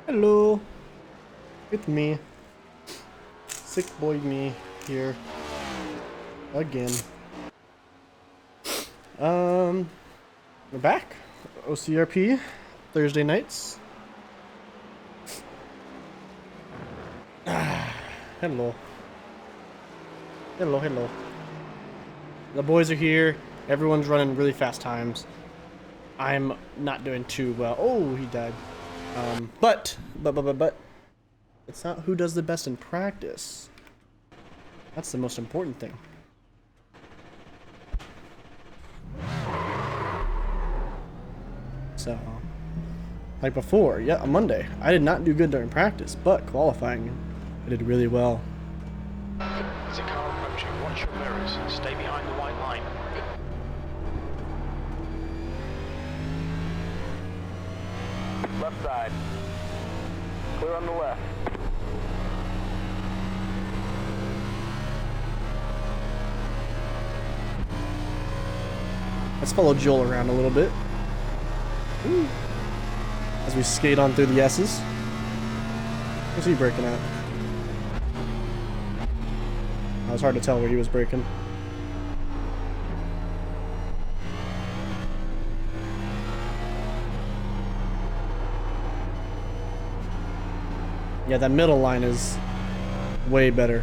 Hello, it's me, sick boy me here again. We're back. OCRP Thursday nights. Hello. Hello. The boys are here. Everyone's running really fast times. I'm not doing too well. Oh, he died. But it's not who does the best in practice. That's the most important thing. So, like before, yeah, on Monday, I did not do good during practice, but qualifying, I did really well. There's a car approaching. Watch your mirrors. Stay behind the white line. Left side. Clear on the left. Let's follow Joel around a little bit. Ooh. As we skate on through the S's. What's he braking at? It was hard to tell where he was braking. Yeah, that middle line is way better.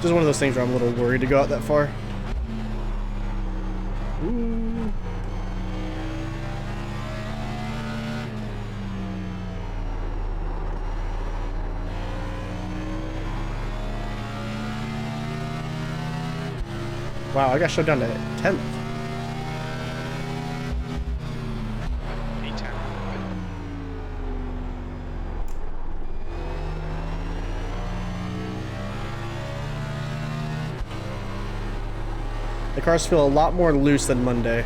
Just one of those things where I'm a little worried to go out that far. Ooh. Wow, I got shut down to 10th. The cars feel a lot more loose than Monday.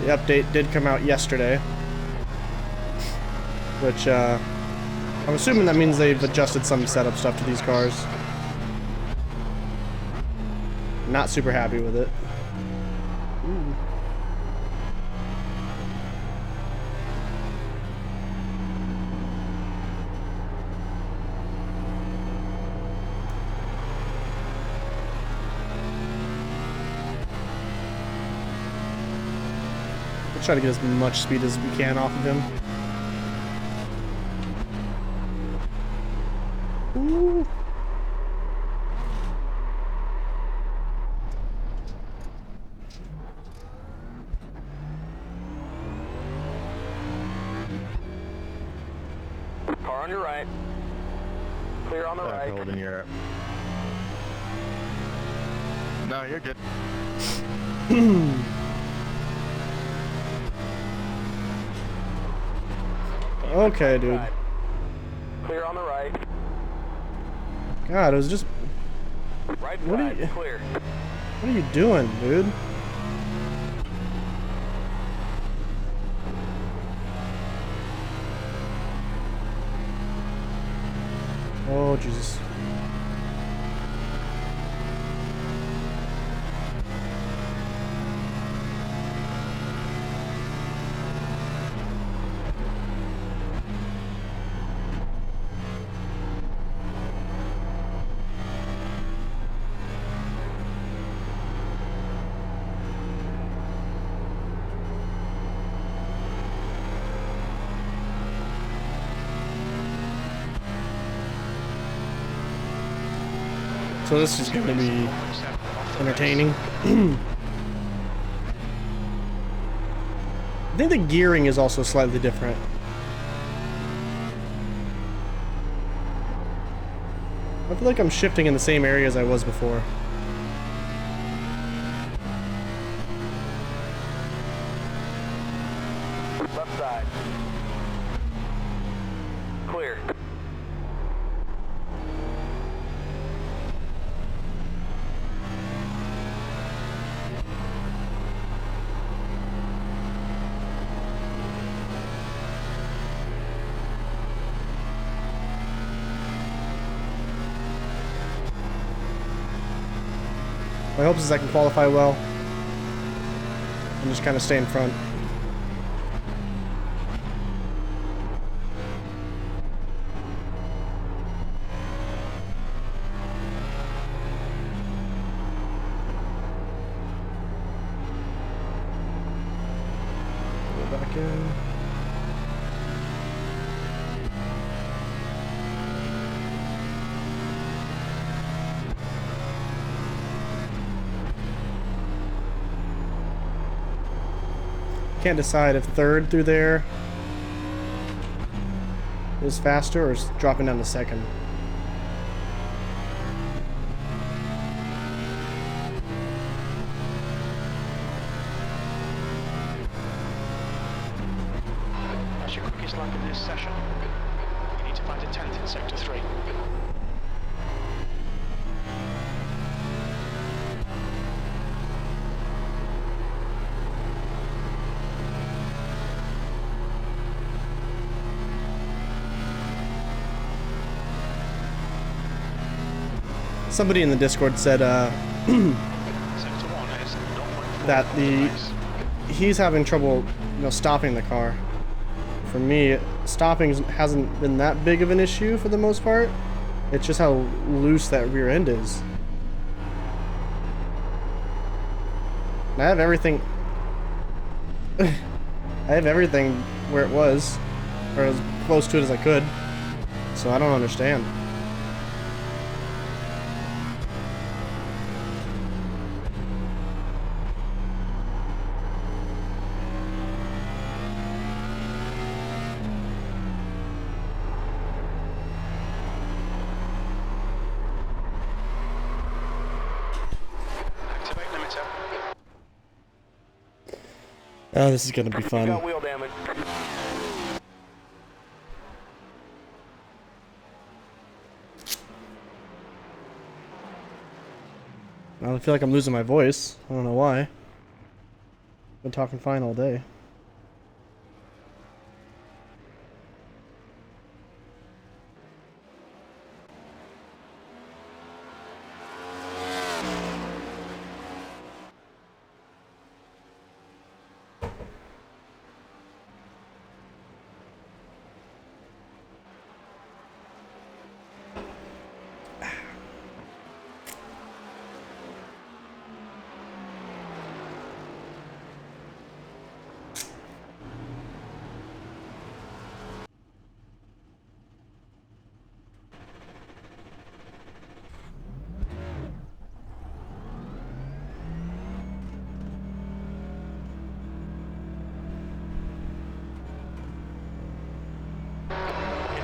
The update did come out yesterday, which I'm assuming that means they've adjusted some setup stuff to these cars. Not super happy with it. Ooh. We'll try to get as much speed as we can off of him. Ooh. Car on your right. Clear on the right. Holding your... No, you're good. Okay, dude. Clear on the right. God, it was just... Right What are side, you- clear. What are you doing, dude? Oh, Jesus. So this is going to be entertaining. I think the gearing is also slightly different. I feel like I'm shifting in the same area as I was before. Left side. Clear. My hopes is I can qualify well and just kind of stay in front. Go back in. Can't decide if third through there is faster or is dropping down to second. That's your quickest lap in this session. You need to find a 10th in Sector 3. Somebody in the Discord said Sector 1 is 0.4 that miles. he's having trouble, stopping the car. For me, stopping hasn't been that big of an issue for the most part. It's just how loose that rear end is. And I have everything. I have everything where it was, or as close to it as I could. So I don't understand. Activate limiter. Oh, this is gonna be Got fun. wheel damage. I feel like I'm losing my voice. I don't know why. Been talking fine all day.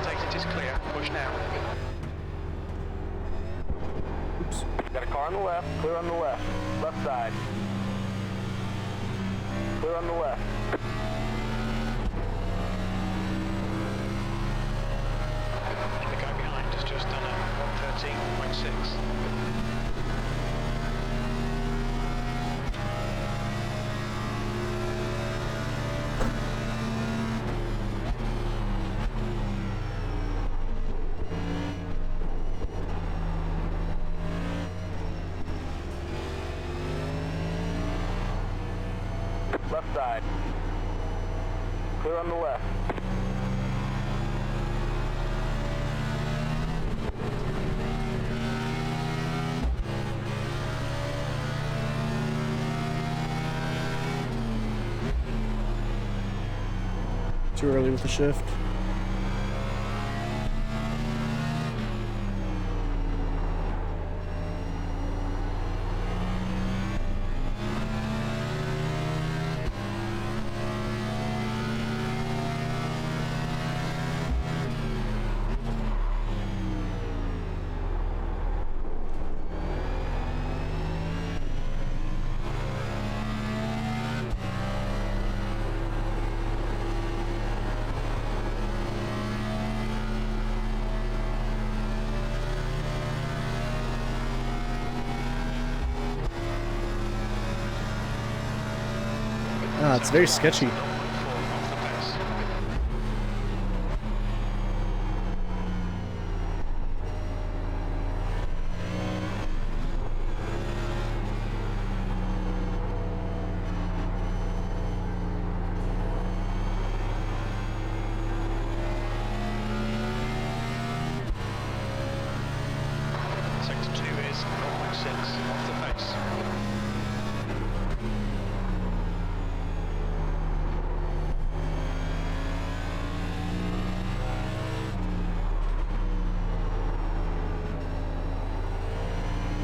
Exit is clear. Push now. Oops. Got a car on the left, clear on the left. Left side. Clear on the left. The guy behind has just done a 113.6. Left side. Clear on the left. Too early with the shift. Ah, it's very sketchy. 0.4 off the pace. 2 is 0.6 off the pace.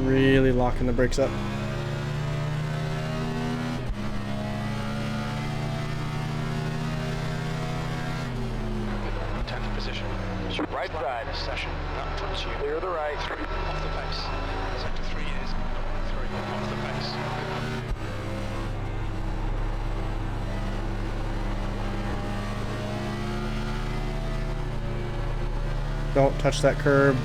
Really locking the brakes up. Position. Right side. This session. That puts you Clear the right. 3 off the pace. Sector 3 is 3 off the pace. Don't touch that curb.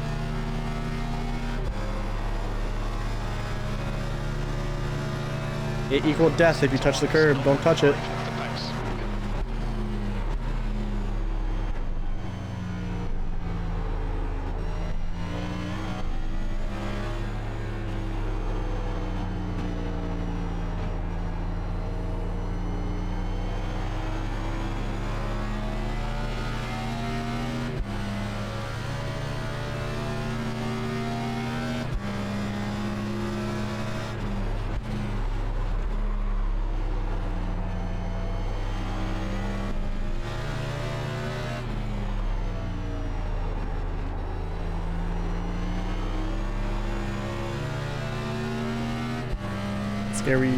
It equaled death if you touch the curb. Don't touch it. Off the pace. Scary.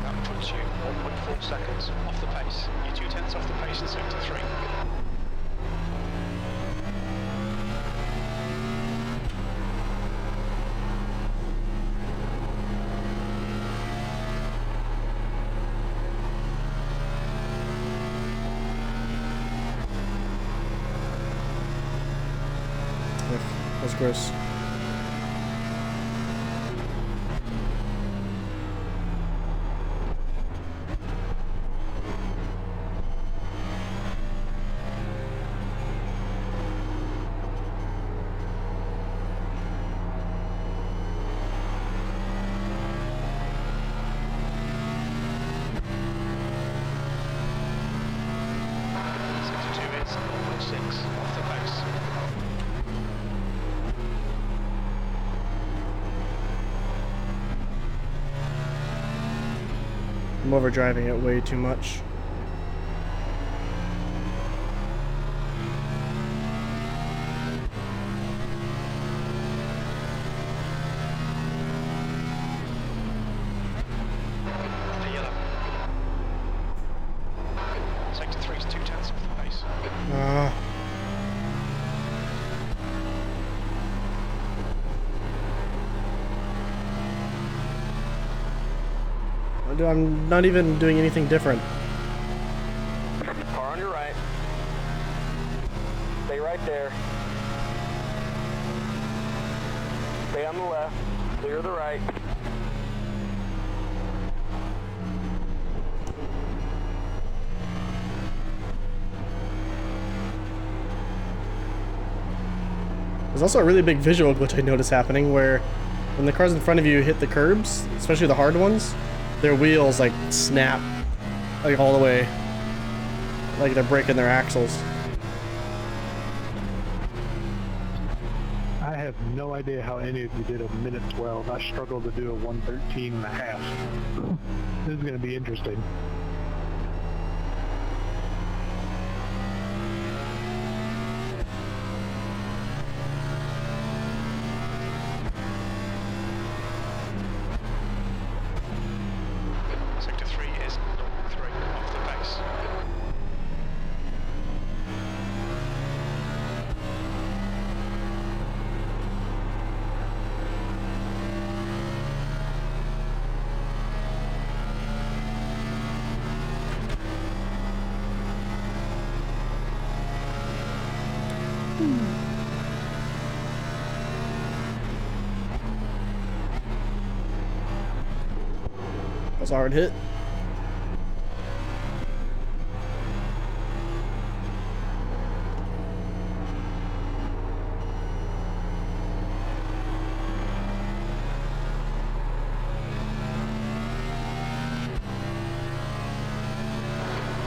That puts you 1.4 seconds off the pace. You're 2/10 off the pace in sector 3. That's gross. Sector 2 is 0.6 off the pace. I'm overdriving it way too much. The yellow. Sector 3 is 2/10 off the pace. I'm not even doing anything different. Car on your right. Stay right there. Stay on the left. Clear the right. There's also a really big visual glitch I notice happening where when the cars in front of you hit the curbs, especially the hard ones, their wheels like snap like all the way, like they're breaking their axles. I have no idea how any of you did a minute 12. I struggled to do a 1:13 and a half. This is going to be interesting. Sector 3 is 0.3 off the pace. That's a hard hit.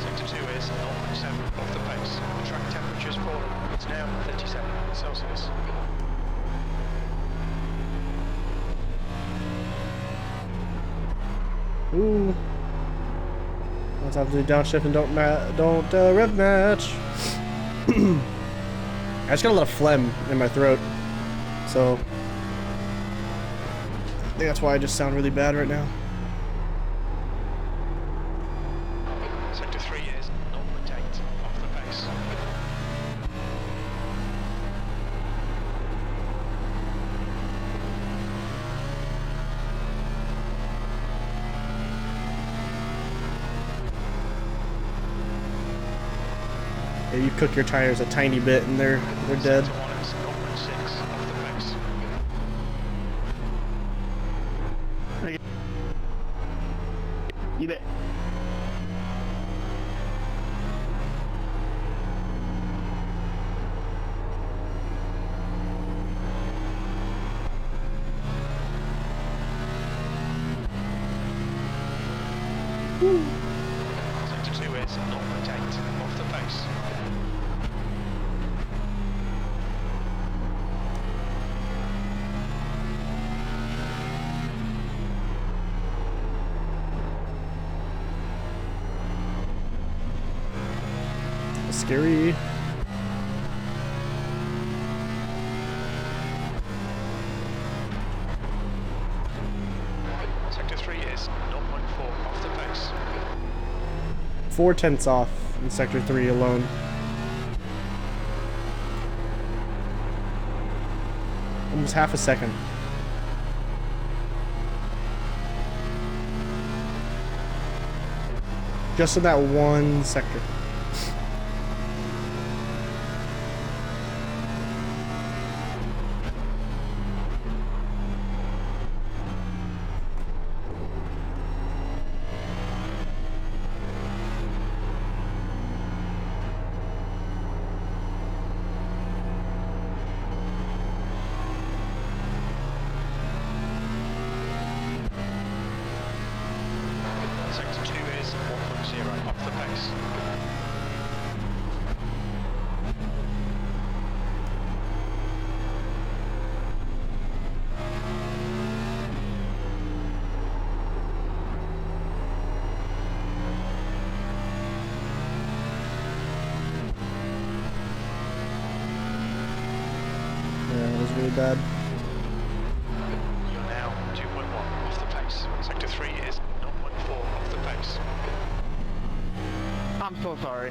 Sector 2 is 0.7 off the pace. The track temperature's fallen. It's now Ooh. Let's have to do downshift and don't rev match. I just got a lot of phlegm in my throat, so I think that's why I just sound really bad right now. Sector 3 is 0.8 off the pace. Yeah, you cook your tires a tiny bit and they're dead. Sector 1 is 0.6 off the pace. You bet. Sector 2 is 0.8 off the pace. Scary. Sector 3 is 0.4 off the pace. 4/10 off in Sector 3 alone. Almost half a second. Just in that one sector. Sector 2 is 1.0 off the pace. Yeah, that was really bad. You're now 2.1 off the pace. Sector 3 is 0.4 off the pace. I'm so sorry.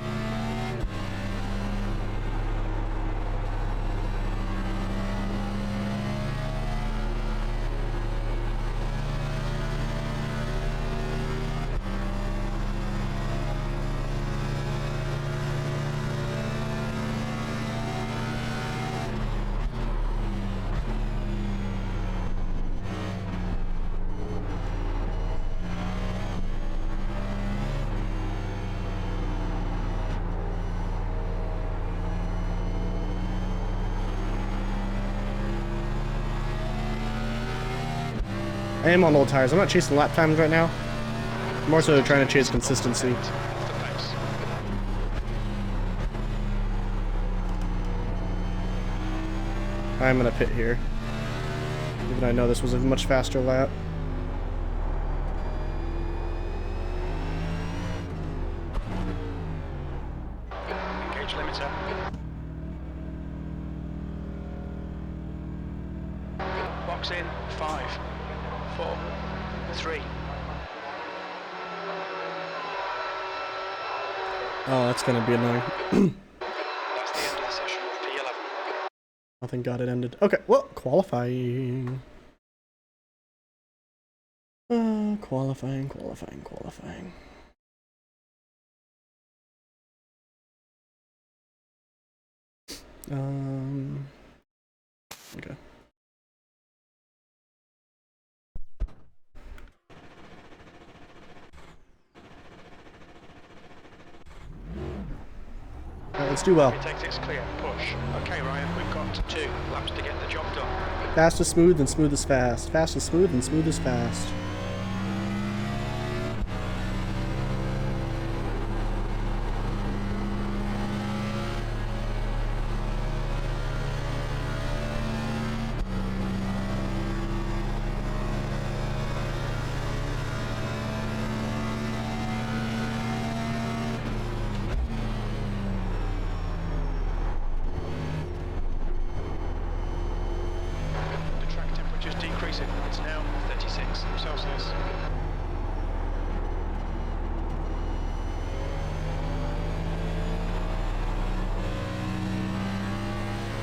I am on old tires. I'm not chasing lap times right now. I'm more so trying to chase consistency. Off the pace. I'm gonna pit here. Even though I know this was a much faster lap. Engage limiter. Box in. 5, 4, 3. Oh, that's gonna be annoying. That's the end of the session. P11. Oh, thank God it ended. Okay, well, qualifying. Qualifying. Okay. Alright, let's do well. Tactics clear. Push. Okay, Ryan, we've got 2 laps to get the job done. Fast is smooth and smooth is fast. Fast is smooth and smooth is fast.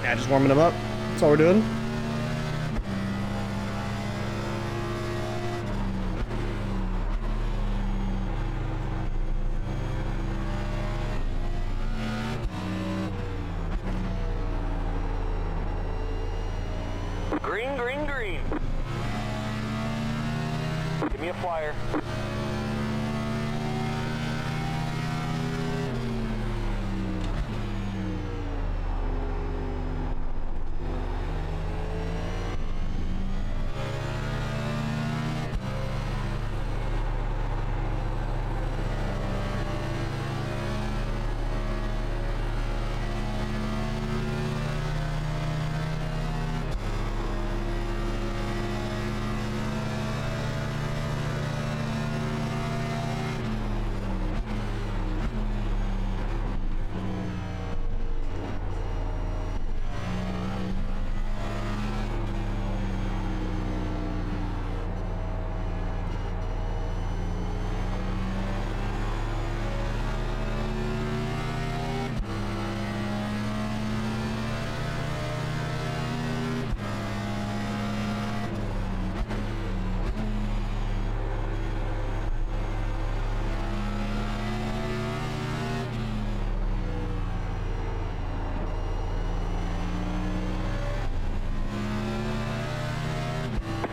Yeah, just warming them up. That's all we're doing. Green, green, green. Give me a flyer.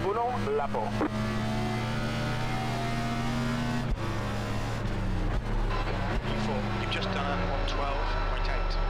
Uno lapo. U4, you've just done 112.8.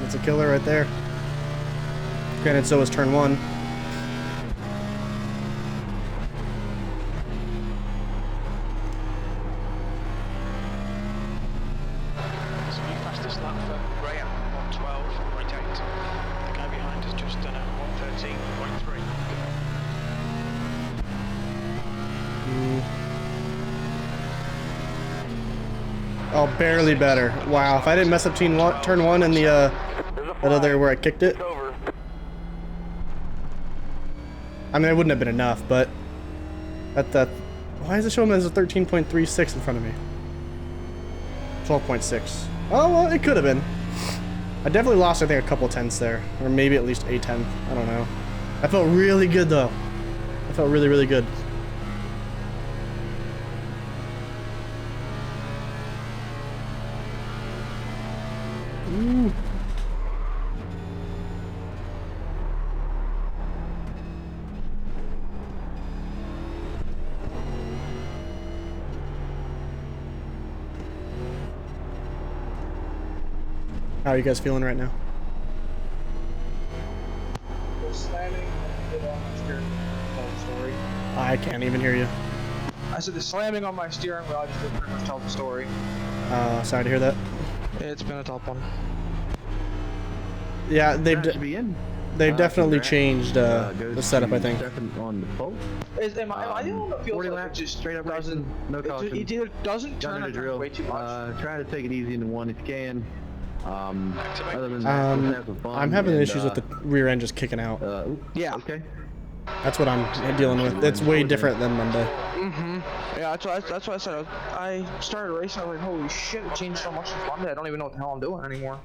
That's a killer right there. Granted, so was turn 1. So you fastest lap for Graham, 112.8. The guy behind has just done a 113.3. Oh, barely better. Wow, if I didn't mess up turn 1 and the that other where I kicked it, I mean, it wouldn't have been enough, but that why is it showing as a 13.36 in front of me? 12.6. Oh, well, it could have been. I definitely lost, I think, a couple tenths there, or maybe at least a tenth. I don't know. I felt really good though. I felt really, really good. Ooh. How are you guys feeling right now? I can't even hear you. I said the slamming on my steering wheel, I just didn't pretty much tell the story. Sorry to hear that. It's been a tough one. Yeah, they've definitely congrats. changed the setup, I think. On the pole. Am I the only one that feels 40 like laps, it just straight up doesn't, racing, no caution. it either doesn't turn Done or the turns drill. way too much. Try to take it easy into one if you can. Other than that, just have some fun. I'm having and, issues with the rear end just kicking out. Yeah. Okay. That's what I'm dealing with. It's way different than Monday. Yeah, that's why I said I started racing. I was like, holy shit, it changed so much since Monday. I don't even know what the hell I'm doing anymore.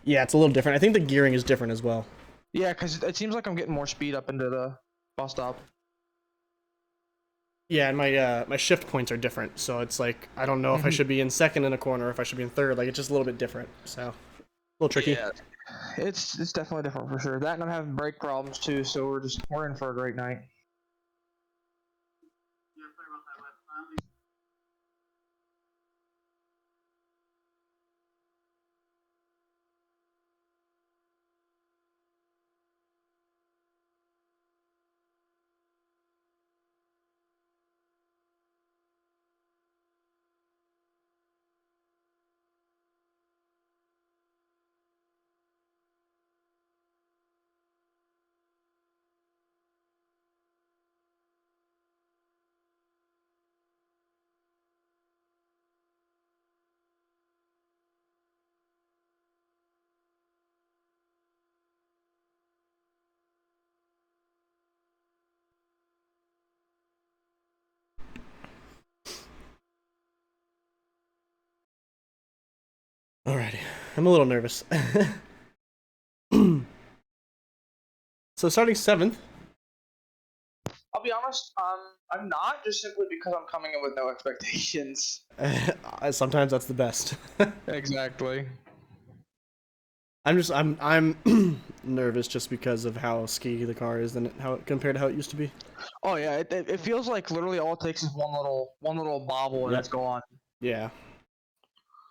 Yeah, it's a little different. I think the gearing is different as well. Yeah, because it seems like I'm getting more speed up into the bus stop. Yeah, and my shift points are different, so it's like I don't know if I should be in second in a corner or if I should be in third. Like, it's just a little bit different, so a little tricky. Yeah, it's definitely different for sure. That and I'm having brake problems too, so we're in for a great night. Alrighty, I'm a little nervous. So starting 7th. I'll be honest, I'm not, just simply because I'm coming in with no expectations. Sometimes that's the best. Exactly. I'm nervous just because of how ski the car is than how compared to how it used to be. Oh yeah, it feels like literally all it takes is one little bobble and Yep. it's gone. Yeah.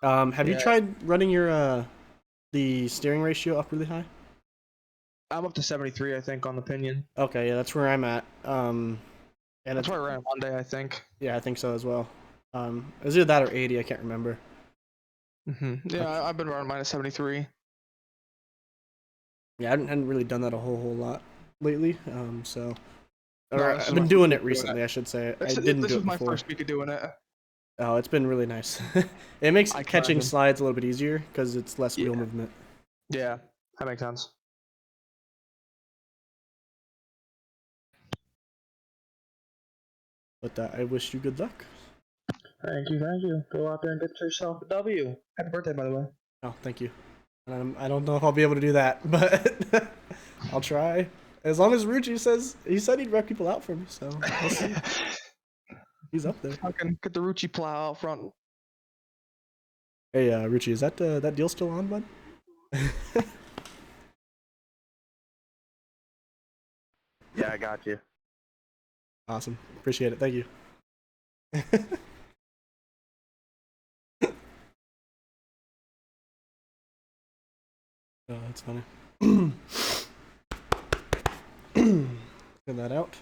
Have you tried running your the steering ratio up really high? I'm up to 73, I think, on the pinion. Okay, yeah, that's where I'm at. And That's why I ran Monday, I think. Yeah, I think so as well. It was either that or 80, I can't remember. Yeah, I've been running mine at 73. Yeah, I hadn't really done that a whole lot lately. So No, I've been doing it recently, I should say. I didn't do it before. This was my first week of doing it. Oh, it's been really nice. It makes catching imagine. slides a little bit easier because it's less wheel movement. Yeah, that makes sense. But I wish you good luck. Thank you. Go out there and get yourself a W. Happy birthday, by the way. Oh, thank you. I don't know if I'll be able to do that, but I'll try. As long as Ruchi says he said he'd rep people out for me, so we'll see. He's up there. I can get the Ruchi plow out front. Hey, Ruchi, is that deal still on, bud? Yeah, I got you. Awesome. Appreciate it. Thank you. Oh, that's funny. Get that out.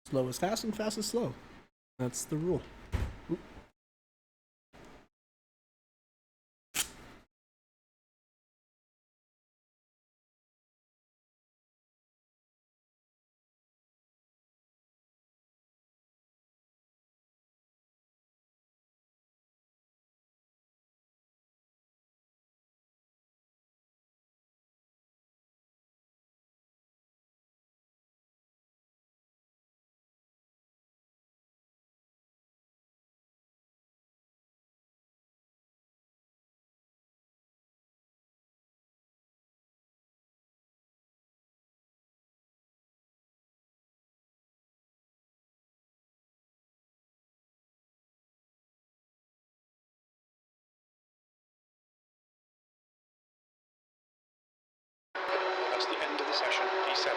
Slow is fast and fast is slow. That's the rule. Oop. That's the end of the session, P7.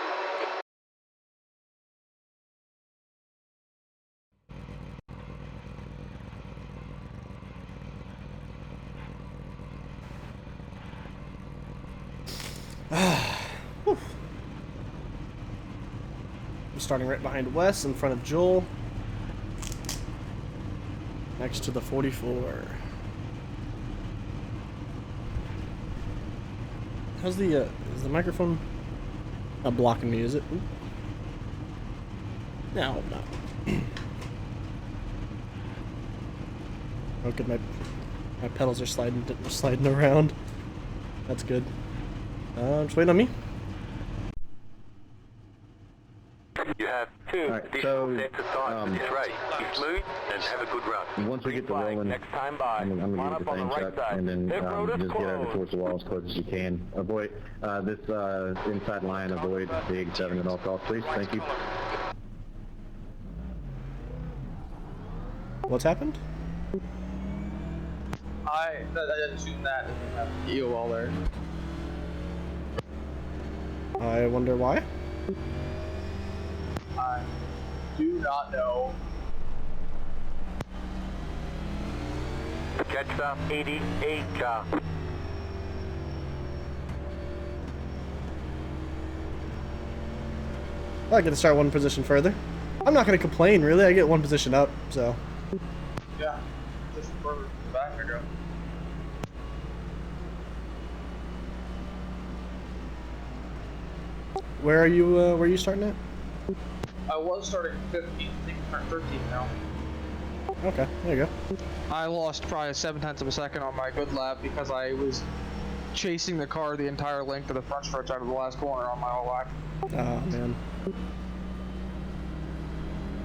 I'm starting right behind Wes, in front of Joel. Next to the 44. How's the, is the microphone not blocking me, is it? Oop. No, I hope not. Oh, good, my pedals are sliding around. That's good. Just waiting on me. You have two additional sets of tires for this race. Be smooth and have a good run. Once we get the rolling, next time by. I'm going to give it the thing check and then just get over towards the wall as close as you can. Avoid this inside line, avoid the 87 at all costs, please. Thank you. What's happened? I didn't assume that doesn't have EOL there. I wonder why. I do not know. Catch the 88 car. I get to start one position further. I'm not going to complain, really. I get one position up, so. Yeah, just further back I go. Where are you starting at? I was starting 15th, I think I'm 13th now. Okay, there you go. I lost probably 0.7 of a second on my good lap because I was chasing the car the entire length of the front stretch out of the last corner on my whole lap. Oh, man.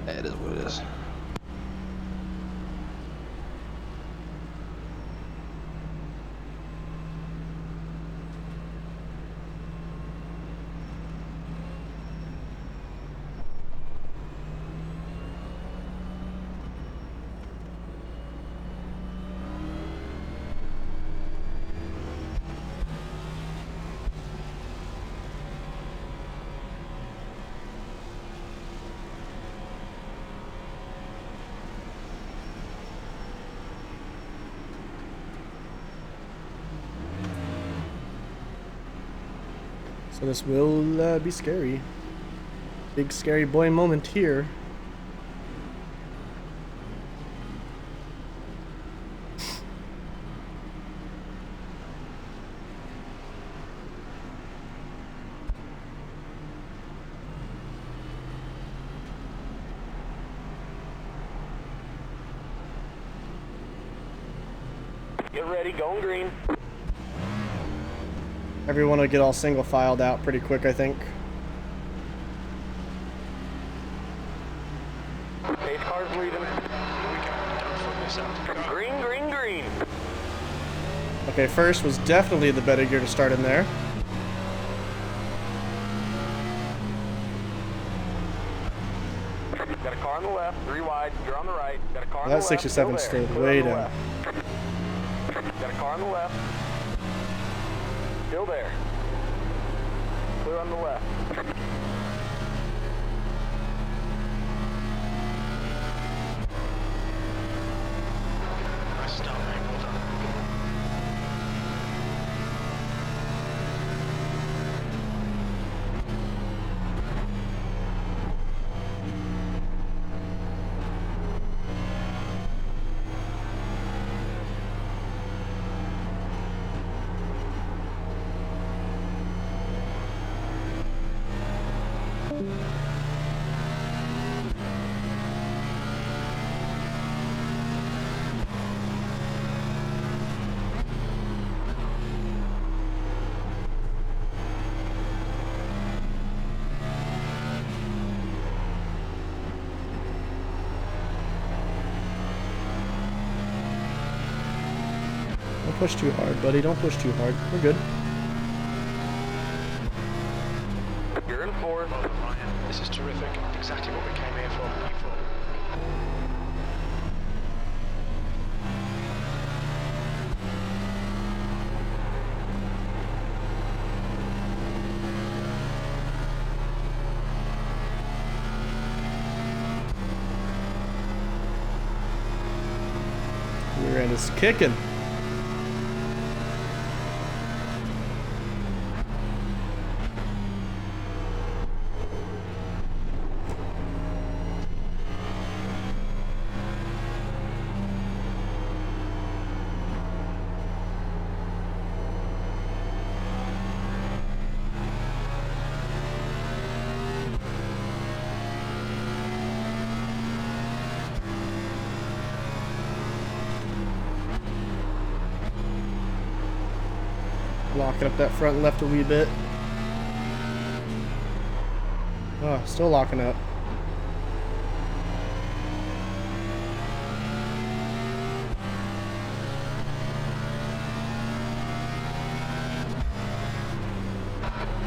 It is what it is. So this will be scary. Big scary boy moment here. Get ready, going green. Everyone will get all single filed out pretty quick, I think. Pace car's leaving. Here we go. Don't fuck this up. Go. Green, green, green. Okay, first was definitely the better gear to start in there. Got a car on the left, 3 wide, you're on the right. Got a car on the That left. 67 still there. stayed Clear way on the down. left. Got a car on the left. Still there. Clear on the left. Nice start, mate. Well done. Don't push too hard, buddy. Don't push too hard. We're good. You're in 4th. Well done, Ryan. This is terrific. Exactly what we came here for. Rear end is kicking. Locking up that front left a wee bit. Oh, still locking up.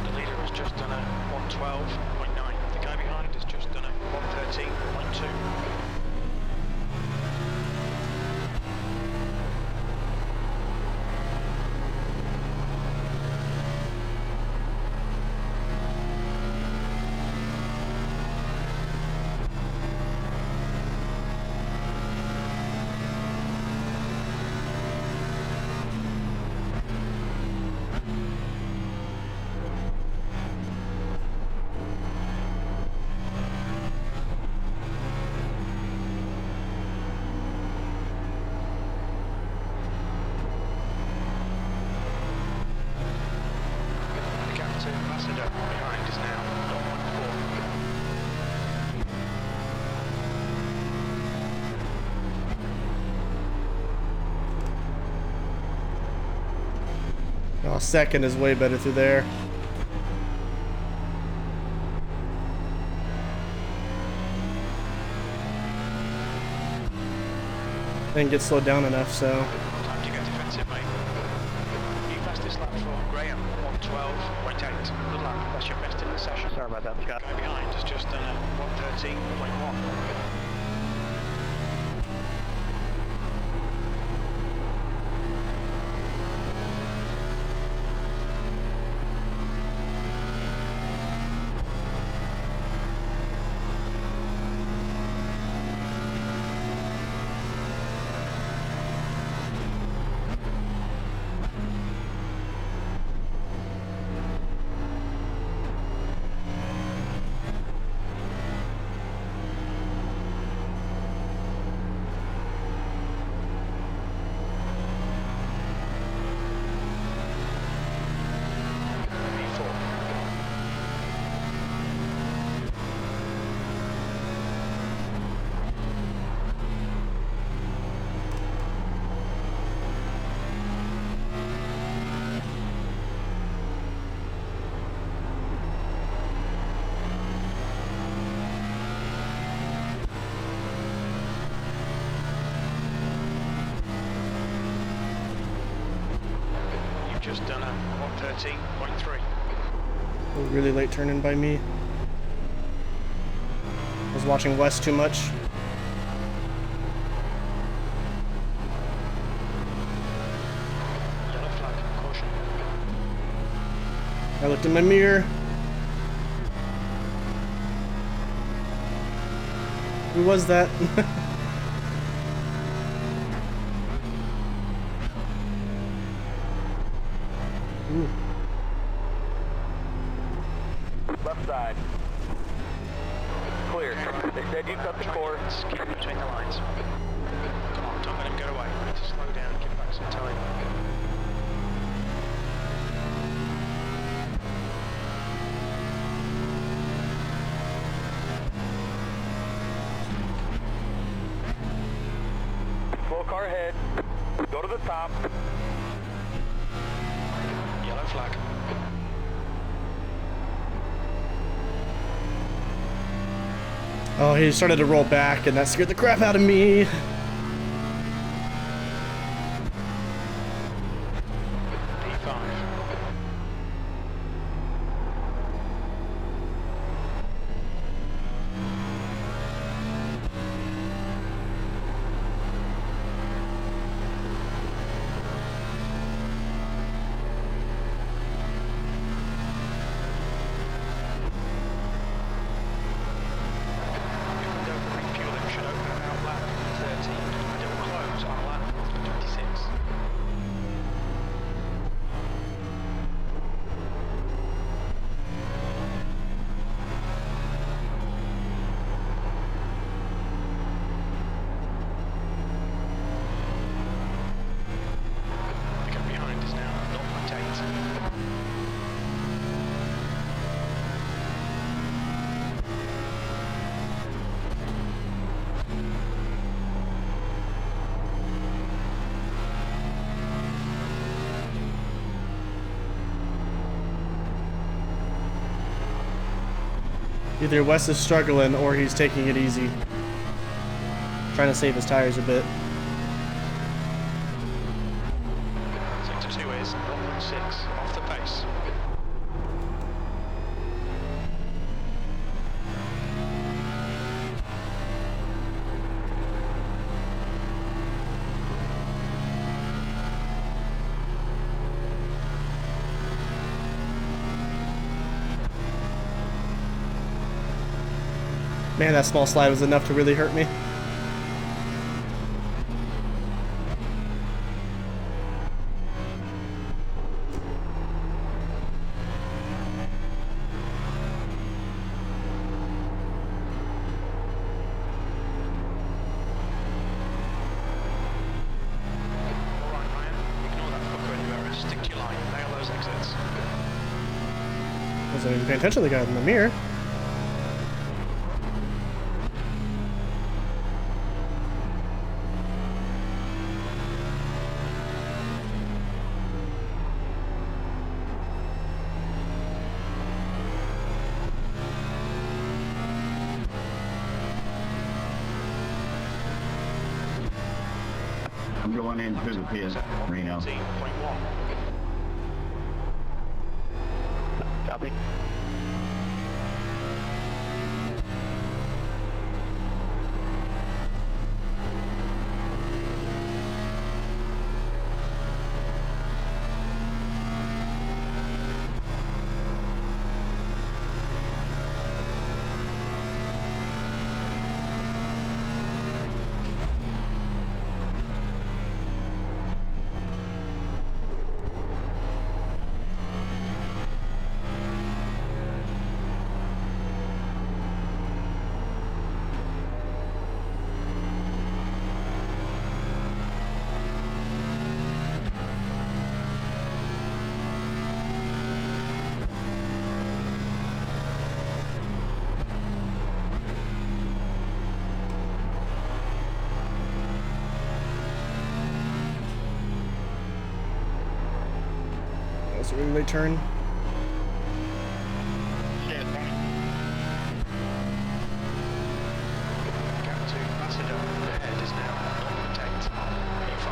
The leader has just done a 112.9. The guy behind has just done a 113.2. The gap to Macedo behind is now 0.4. second is way better through there. Didn't get slowed down enough, so. Time to get defensive, mate. New fastest lap for Graham, 1:12.8. Good lap, that's your best in the session. Sorry about that, Scott. Guy behind has just done a 1:13.1. Just done a 1:13.3. Really late turn in by me. I was watching West too much. Yellow flag, caution. I looked in my mirror. Who was that? Ooh. Left side. Clear. They said you cut the course. Keep between the lines. Come on, don't let him get away. We need to slow down and give back some time. Slow car ahead. Go to the top. Yellow flag. Oh, he started to roll back, and that scared the crap out of me. P5. Either Wes is struggling or he's taking it easy. Trying to save his tires a bit. Sector 2 is 0.6 off the pace. Man, that small slide was enough to really hurt me. Wasn't even paying attention to the guy in the mirror. I'm going into the pit, Reno. 14.1. Copy. That's a really late turn. Gap to Macedo ahead is now 0.8. P5.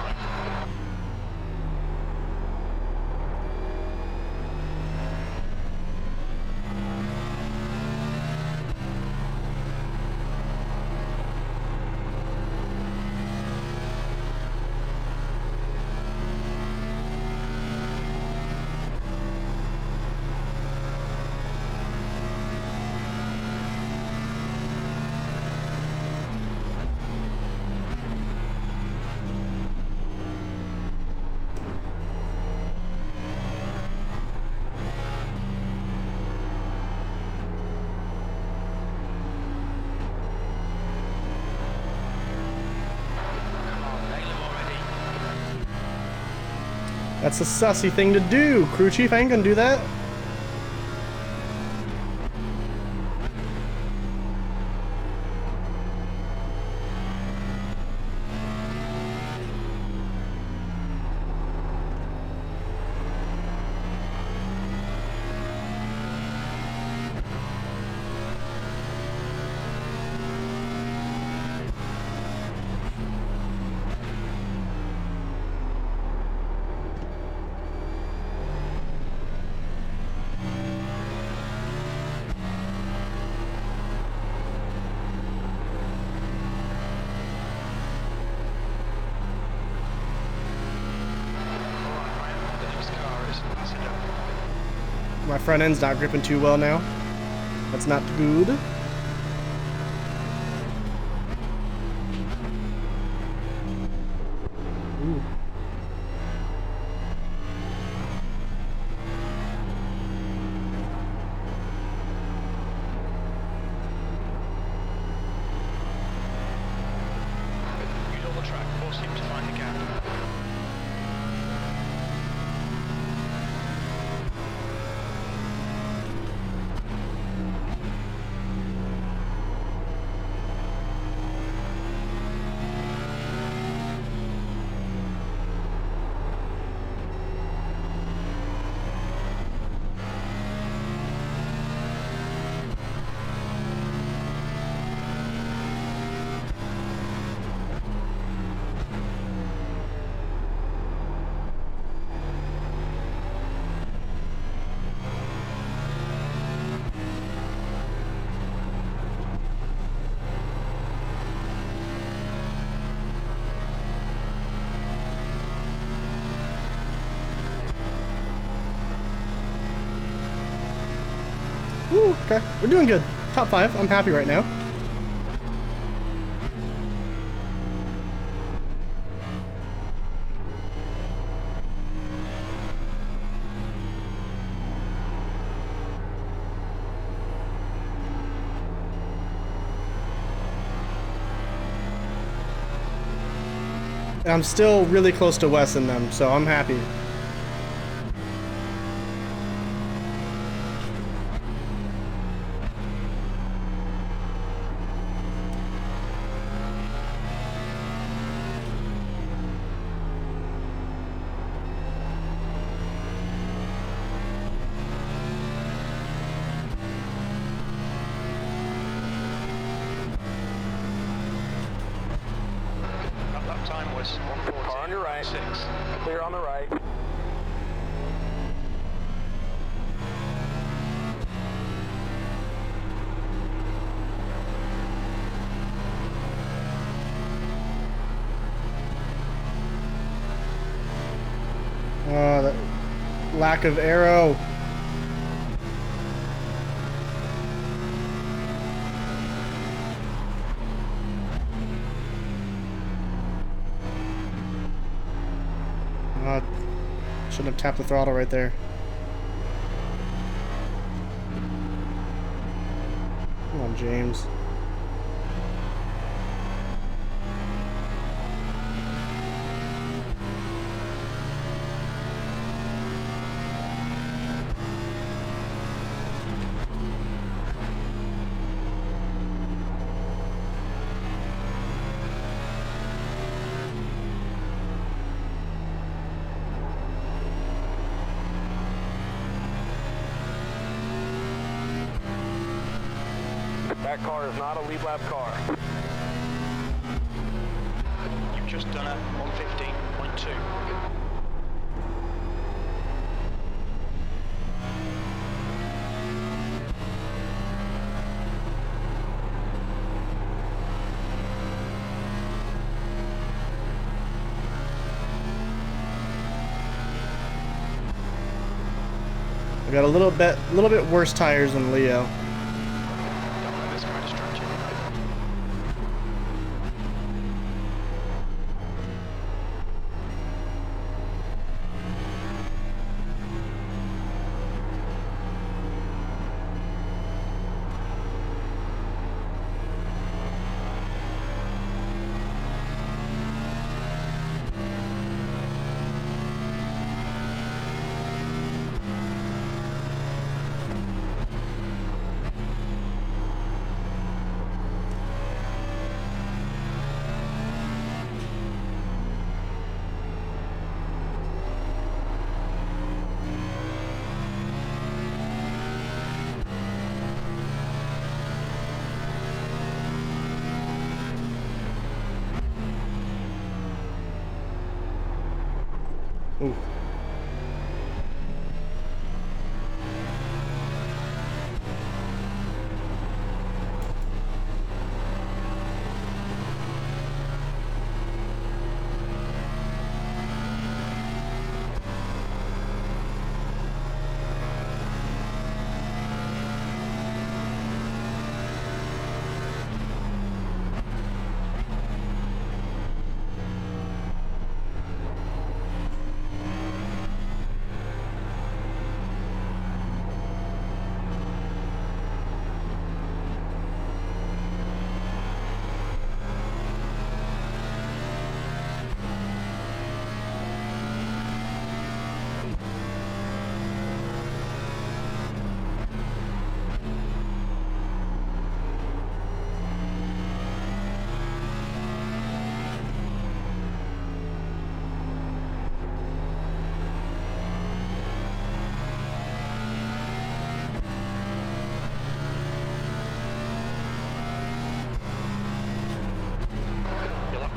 That's a sussy thing to do, crew chief. I ain't gonna do that. My front end's not gripping too well now. That's not good. Ooh. Use all the track, force him to find the gap. Ooh, okay. We're doing good. Top 5. I'm happy right now. I'm still really close to Wes in them, so I'm happy. That time was 1:14. Car on your right. 6. Clear on the right. Oh, that lack of arrow. Shouldn't have tapped the throttle right there. Come on, James. That car is not a lead lap car. You've just done a 115.2. I got a little bit worse tires than Leo. Don't let this guy distract you. Ooh.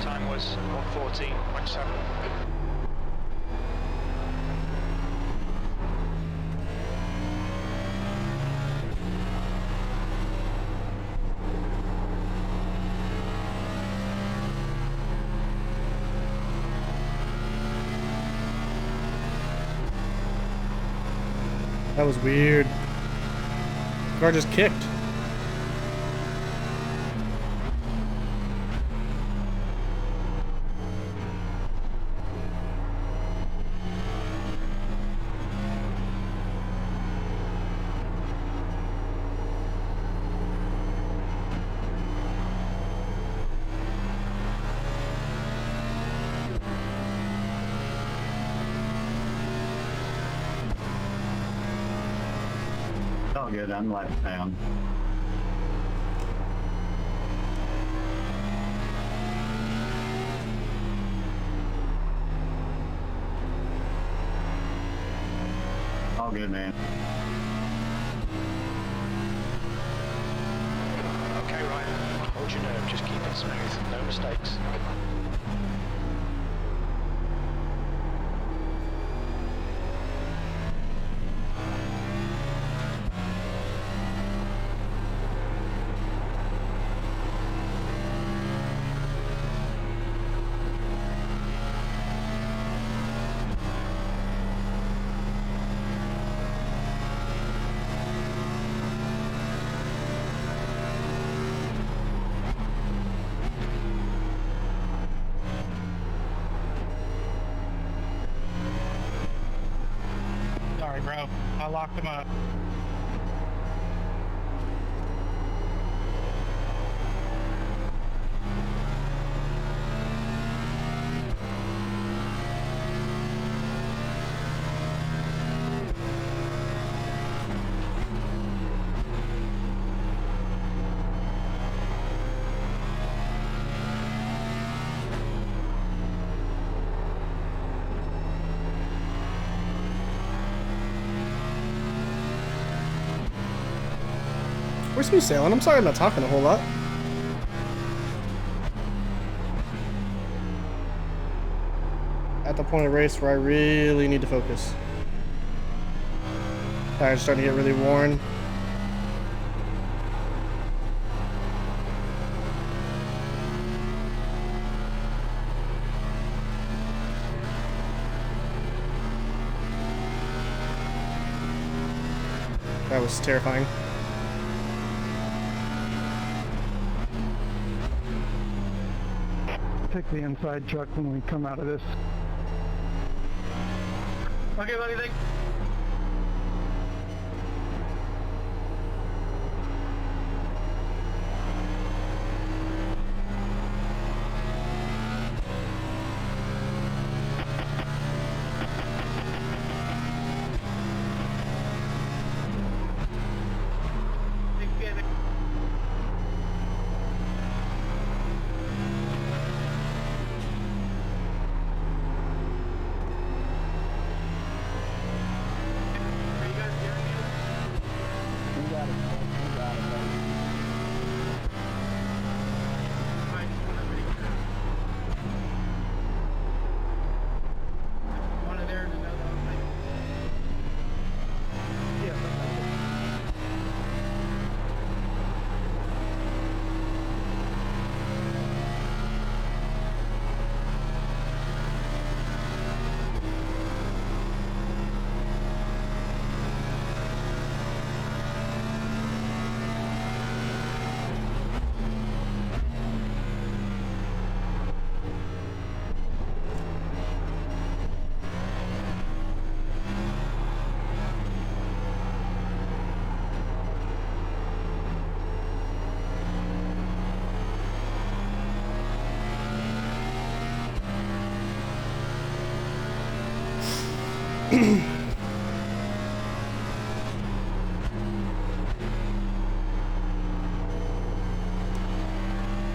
Time was 114.7. That was weird. The car just kicked. All good, I'm left down. All good, man. Okay, Ryan. Hold your nerve. Just keep it smooth. No mistakes. I locked him up. Where's me sailing? I'm sorry I'm not talking a whole lot. At the point of race where I really need to focus. Tires starting to get really worn. That was terrifying. Take the inside truck when we come out of this. Okay, buddy, thanks.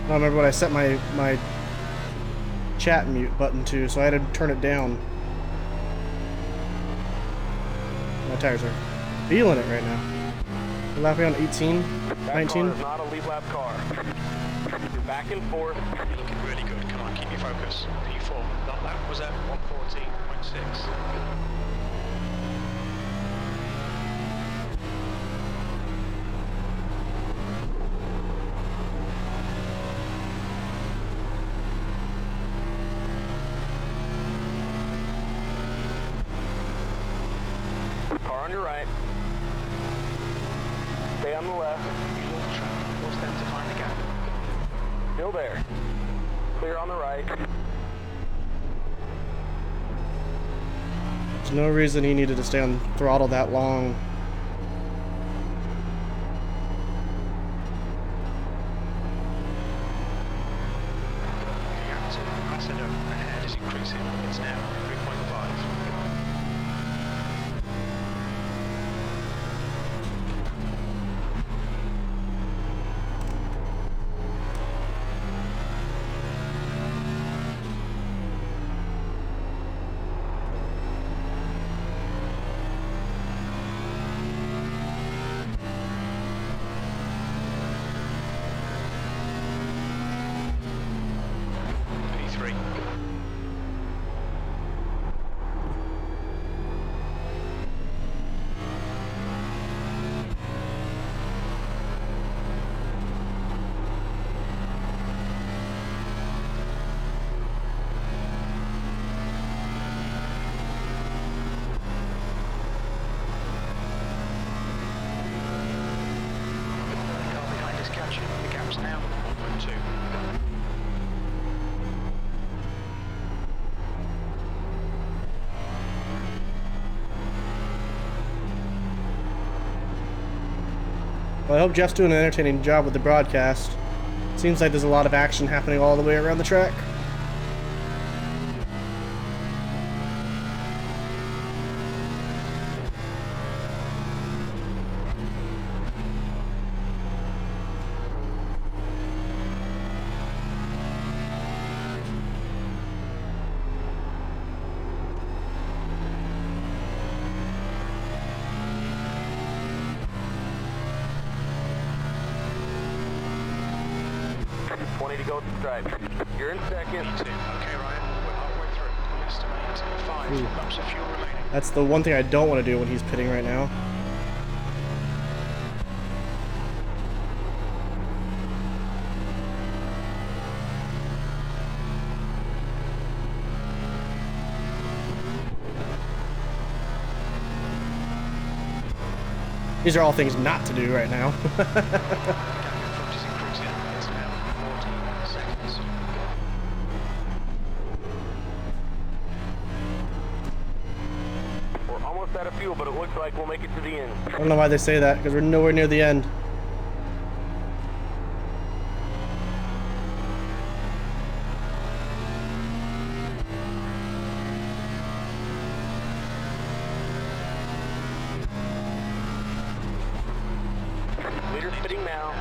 I don't remember what I set my chat mute button to, so I had to turn it down. My tires are feeling it right now. We're lapping on 18, 19. That car is not a lead lap car. You're back and forth. You're looking really good. Come on, keep your focus. P4. That lap was at 114.6. Car on your right. Stay on the left. Use all the track. Force them to find the gap. Still there. Clear on the right. There's no reason he needed to stay on throttle that long. The gap to Macedo ahead is increasing. It's now 3.5. P3. The car behind is catching. The gap's now 1.2. Well, I hope Jeff's doing an entertaining job with the broadcast. Seems like there's a lot of action happening all the way around the track. To go to stripe. You're in second. Okay, Ryan, we're halfway through. We estimate 5 laps of fuel remaining. That's the one thing I don't want to do when he's pitting right now. These are all things not to do right now. Out of fuel, but it looks like we'll make it to the end. I don't know why they say that, because we're nowhere near the end. Leader spitting now.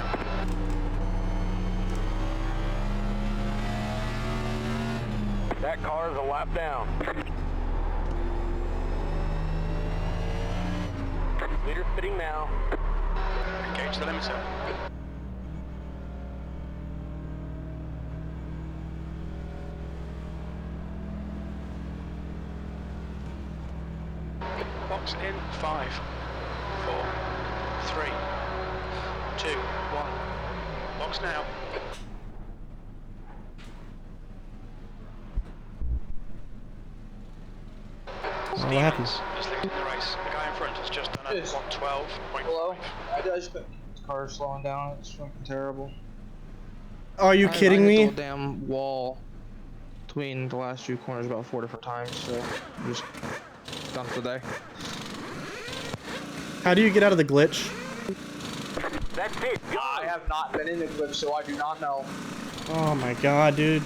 That car is a lap down. Leader spitting now. Engage the limiter. Box in 5, 4, 3, 2, 1. Box now. What happens? Is leading the race. The guy in front has just done a 112.5. Hello? I just couldn't keep the car slowing down. It's fucking terrible. Are you kidding I hit me? the damn wall between the last 2 corners about 4 different times, so I'm just done for the day. How do you get out of the glitch? That's it. Go. I have not been in the glitch, so I do not know. Oh my god, dude.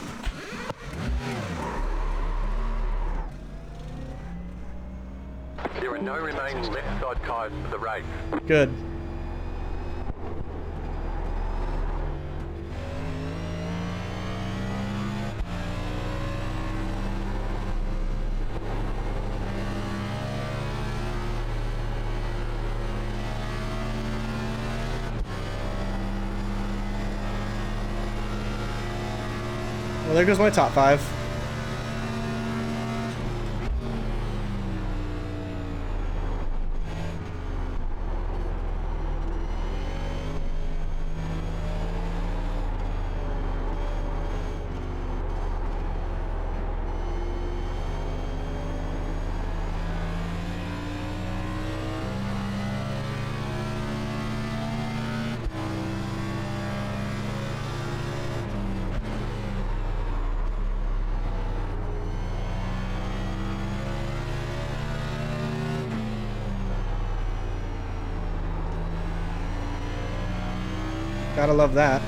There are no remaining left side tires for the race. Good. Well, there goes my top 5. Gotta love that.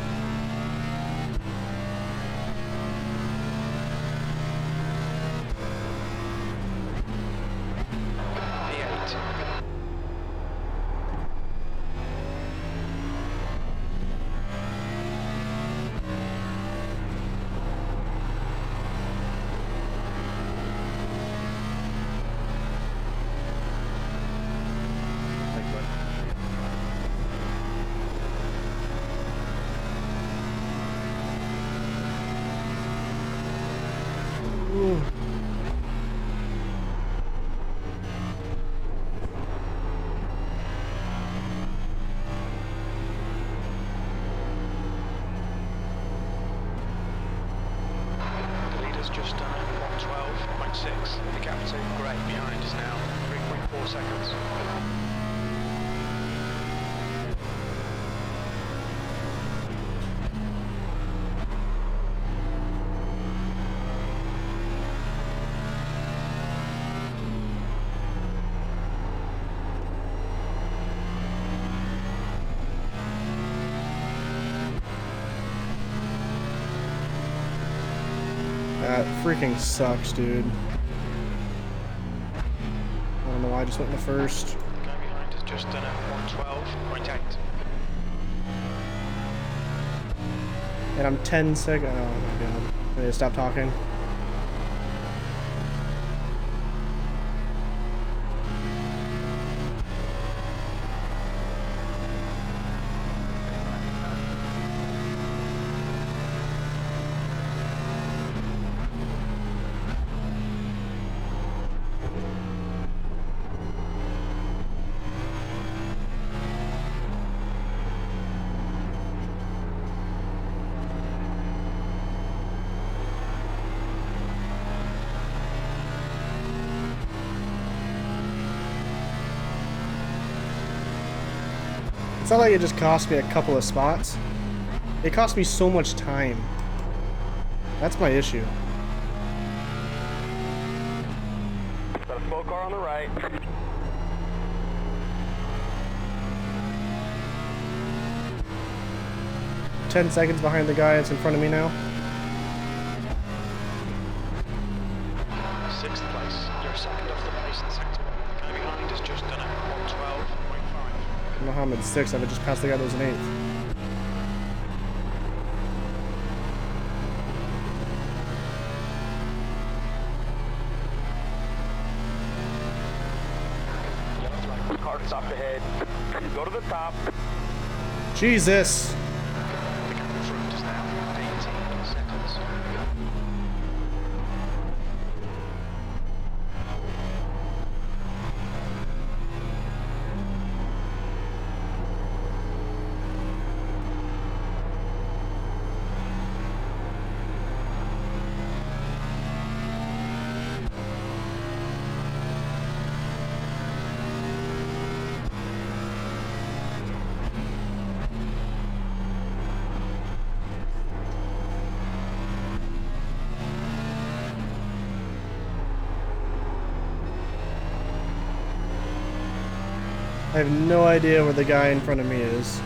That freaking sucks, dude. I don't know why I just went in the first. The guy behind has just done a 112.8. And I'm 10 seconds. Oh my god. I need to stop talking. It's not like it just cost me a couple of spots. It cost me so much time. That's my issue. Got a slow car on the right. 10 seconds behind the guy that's in front of me now. 6th place. You're second off the pace in sector 1. The guy behind has just done a 112.5. Mohammed's 6th. I would just pass the guy that was in 8th. Yellow flag. Car stopped ahead. Go to the top. Jesus! The gap in front is now 18 seconds. I have no idea where the guy in front of me is.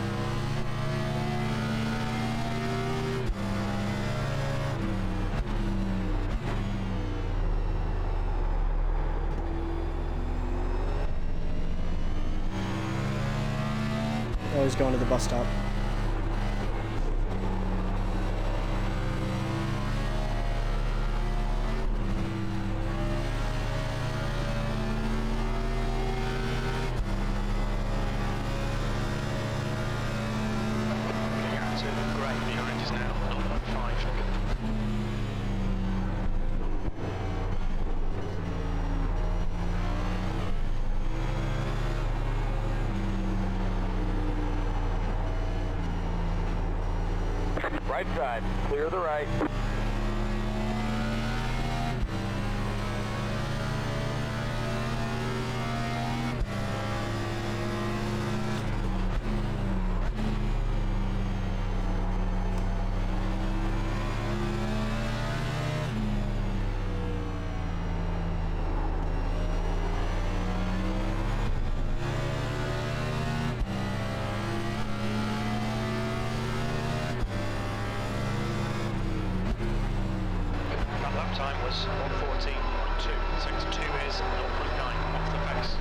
Oh, he's going to the bus stop. Right side. Clear the right. Lap time was 1:14.2. Sector 2 is 0.9 off the pace.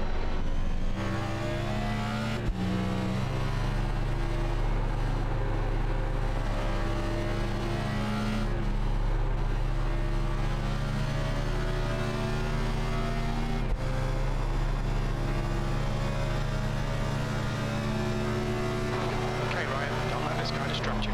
Okay, Ryan, don't let this guy distract you.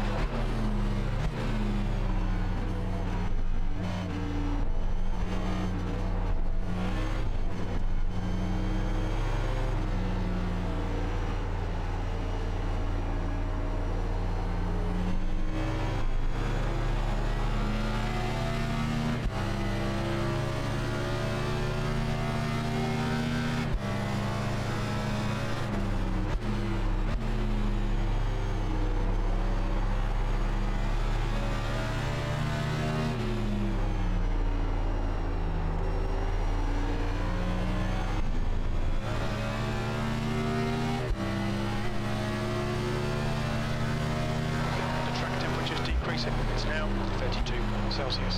It's now 32 Celsius.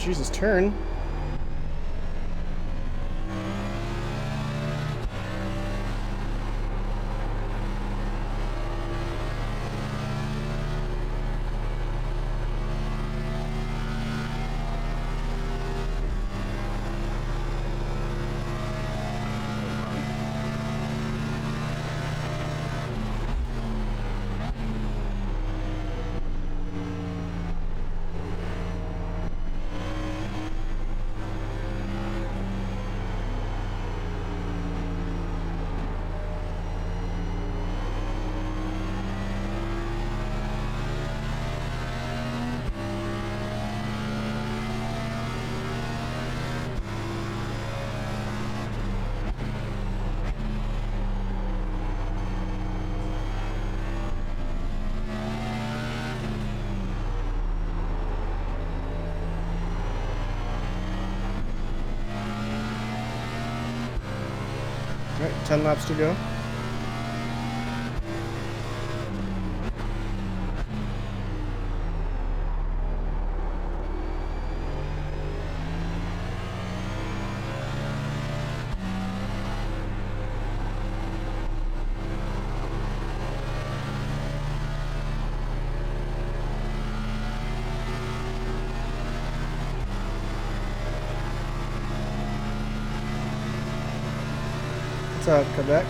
Jesus, turn. Alright, 10 laps to go. What's up, Quebec?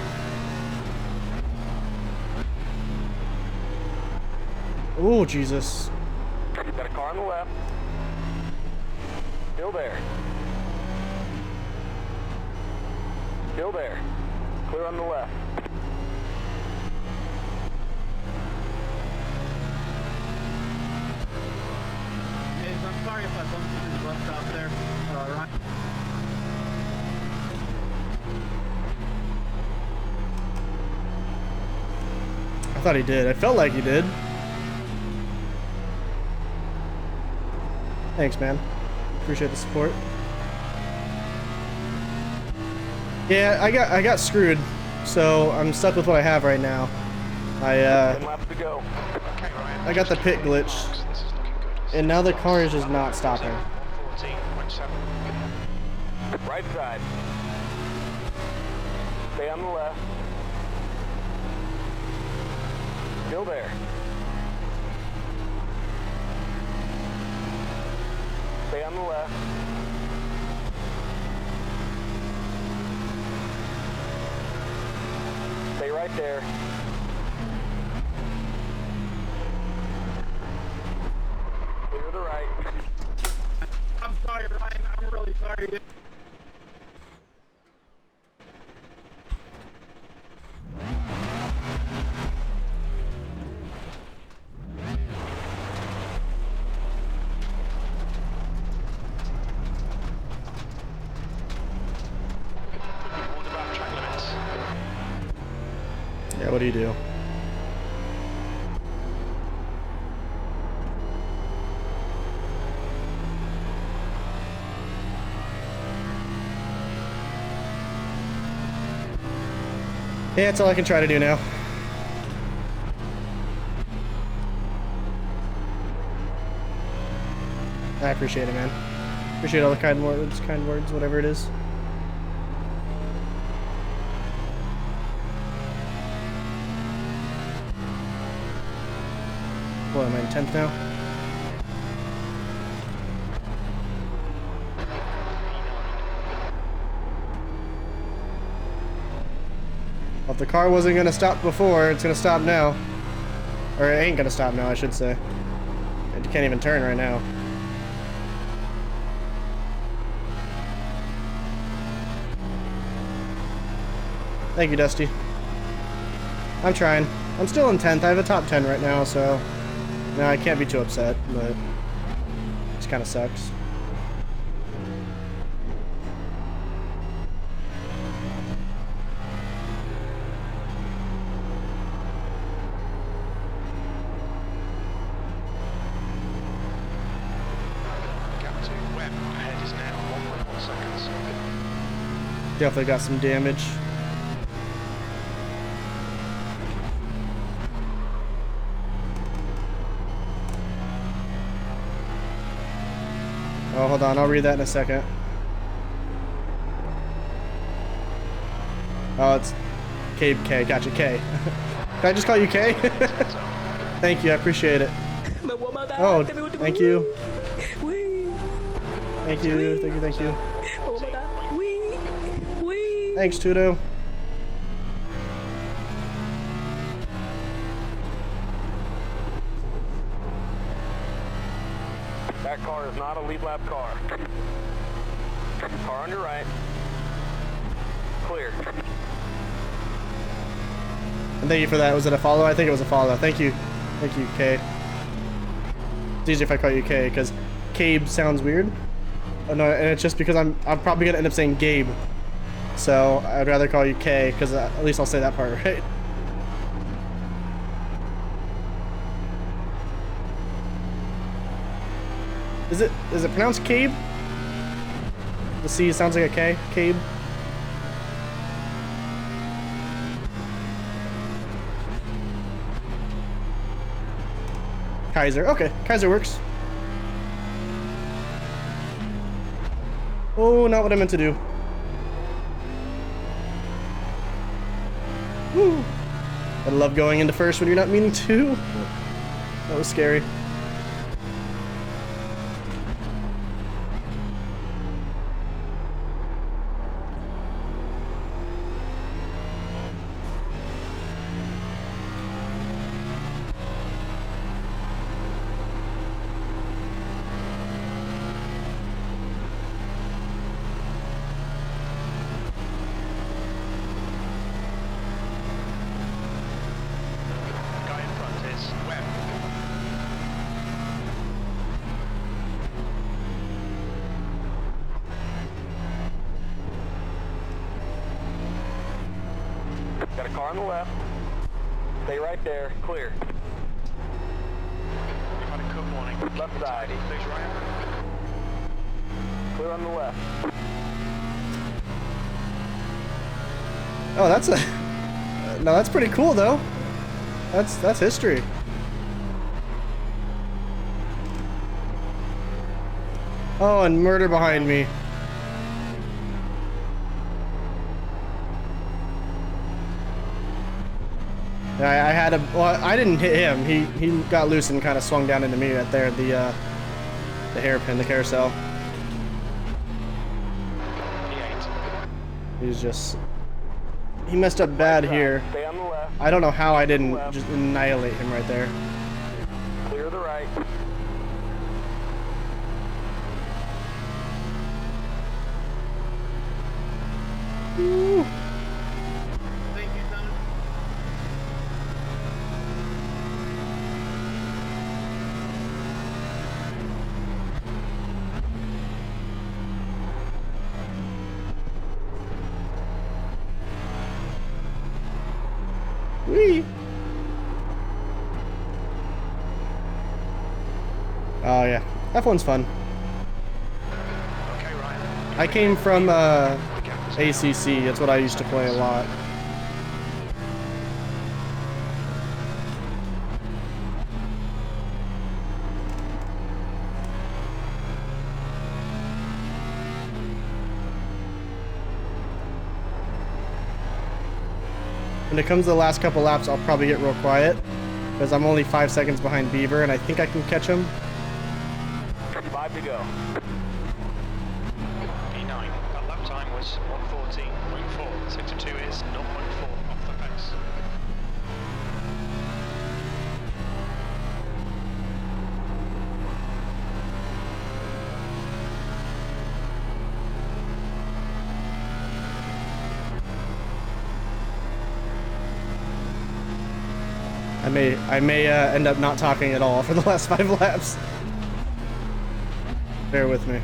Oh, Jesus. You've got a car on the left. Still there. Still there. Clear on the left. I'm sorry if I bumped into the bus stop there. Ryan. I thought he did. I felt like he did. Thanks, man. Appreciate the support. Yeah, I got screwed, so I'm stuck with what I have right now. 10 laps to go. I got the pit glitch, and now the car is just not stopping. 114.7. Right side. Stay on the left. Still there. Stay on the left. Stay right there. Clear to the right. I'm sorry, Ryan. I'm really sorry. Yeah, what do you do? Yeah, that's all I can try to do now. I appreciate it, man. Appreciate all the kind words, whatever it is. What, am I in 10th now? Well, if the car wasn't gonna stop before, it's gonna stop now. Or it ain't gonna stop now, I should say. It can't even turn right now. Thank you, Dusty. I'm trying. I'm still in 10th. I have a top 10 right now, so no, I can't be too upset, but it just kind of sucks. Gap to Webb ahead is now 1.1 seconds. Definitely got some damage. Oh, hold on. I'll read that in a second. Oh, it's K. Gotcha, K. Can I just call you K? Thank you. I appreciate it. Oh, thank you. Thank you. Thank you. Thanks, Tudo. That car is not a lead lap car. Car on your right. Clear. And thank you for that. Was it a follow? I think it was a follow. Thank you. Thank you, K. It's easier if I call you K, because Cabe sounds weird. Oh, no, and it's just because I'm probably going to end up saying Gabe. So I'd rather call you K, because at least I'll say that part, right? Is it pronounced Cabe? The C sounds like a K. Cabe. Kaiser. Okay, Kaiser works. Oh, not what I meant to do. Woo. I love going into first when you're not meaning to. That was scary. Got a car on the left. Stay right there. Clear. We've had a cut warning. Left side. Please right. Clear on the left. Oh, that's a... No, that's pretty cool, though. That's history. Oh, and murder behind me. I had a... Well, I didn't hit him. He got loose and kind of swung down into me right there. The hairpin, the carousel. He's just... He messed up bad here. Stay on the left. I don't know how I didn't just annihilate him right there. Clear the right. Woo. Thank you, son. Whee! Oh yeah, F1's fun. Okay, Ryan. I came from ACC. That's what I used to play a lot. When it comes to the last couple laps, I'll probably get real quiet because I'm only 5 seconds behind Beaver, and I think I can catch him. 5 to go. P9. That lap time was 1:14.4. Sector 2 is 0.4 off the pace. I may end up not talking at all for the last 5 laps. Bear with me.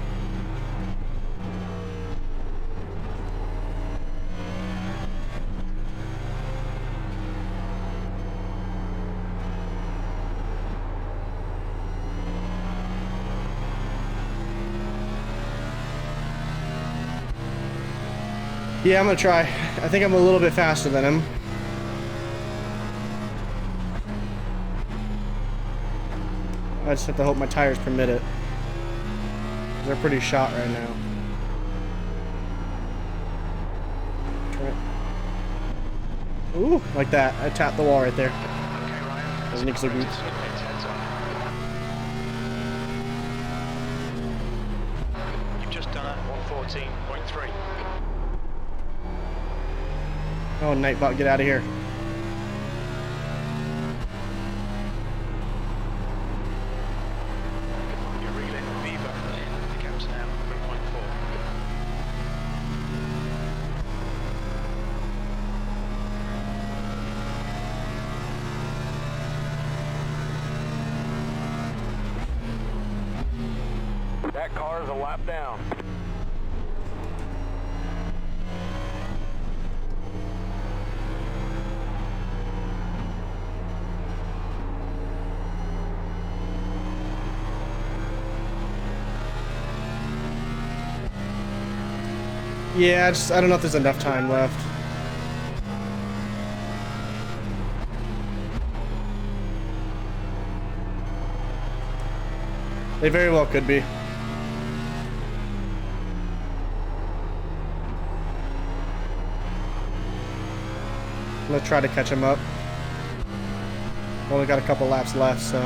Yeah, I'm gonna try. I think I'm a little bit faster than him. I just have to hope my tires permit it. They're pretty shot right now. Ooh, like that. I tapped the wall right there. Okay, Ryan. Doesn't make so good. It's heads on. You've just done it, 114.3. Oh, Nightbot, get out of here. You're reeling Beaver in the gaps now, 3.4. That car is a lap down. Yeah, I don't know if there's enough time left. They very well could be. I'm gonna try to catch him up. Only got a couple laps left, so.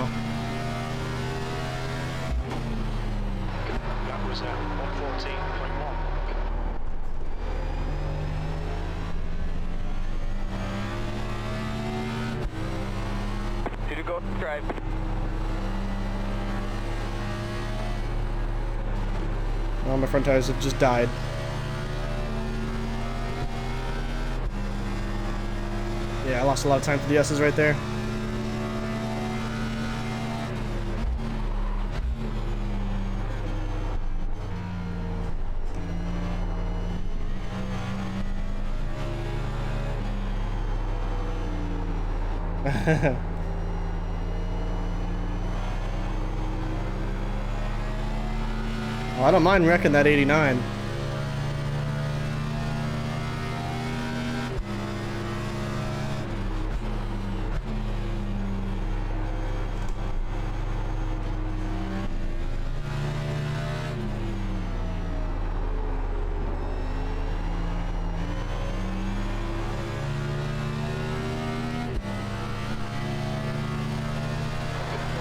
That was 114.1. To go stripe. Oh, my front tires have just died. Yeah, I lost a lot of time for the S's right there. Oh, I don't mind wrecking that 89.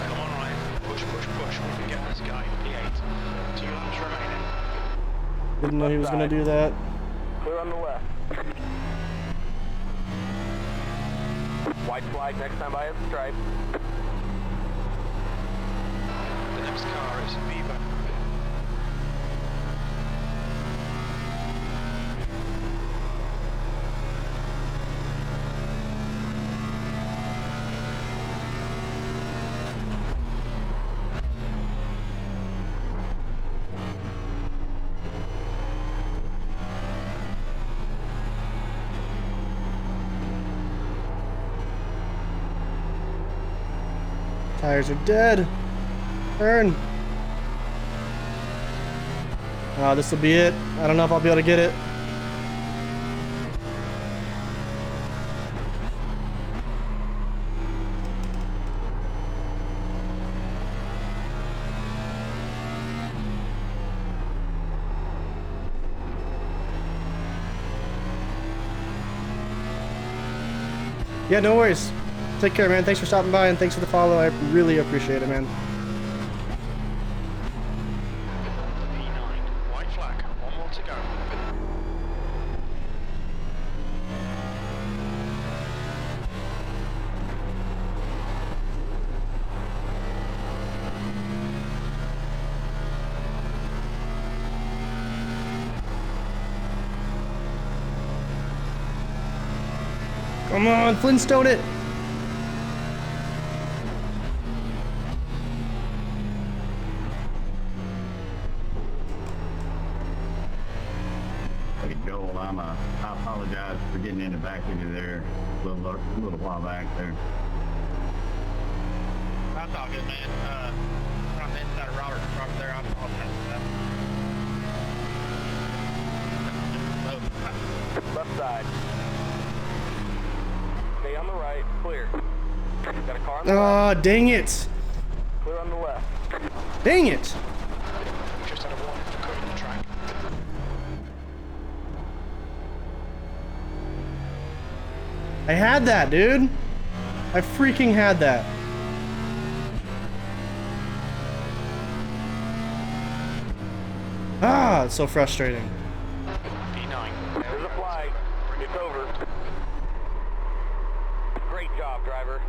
Come on, Ryan. Push, push, push. We can get this guy. P8. 2 laps remaining. Didn't know he was gonna do that. Clear on the left. White flag next time by a stripe. The next car is Beaver. Tires are dead. Turn. Oh, this will be it. I don't know if I'll be able to get it. Yeah, no worries. Take care, man. Thanks for stopping by and thanks for the follow. I really appreciate it, man. P9. White flag. 1 more to go. Come on, Flintstone it. Hey Joel, I apologize for getting in the back of you there a little while back there. That's all good, man. From the inside of Robert there, I apologize for that. Left side. Stay on the right. Clear. Got a car on the left. Oh, dang it. Clear on the left. Dang it. We just had a warning I had that, dude. I freaking had that. Ah, it's so frustrating. P9. There's a flag. It's over. Great job, driver.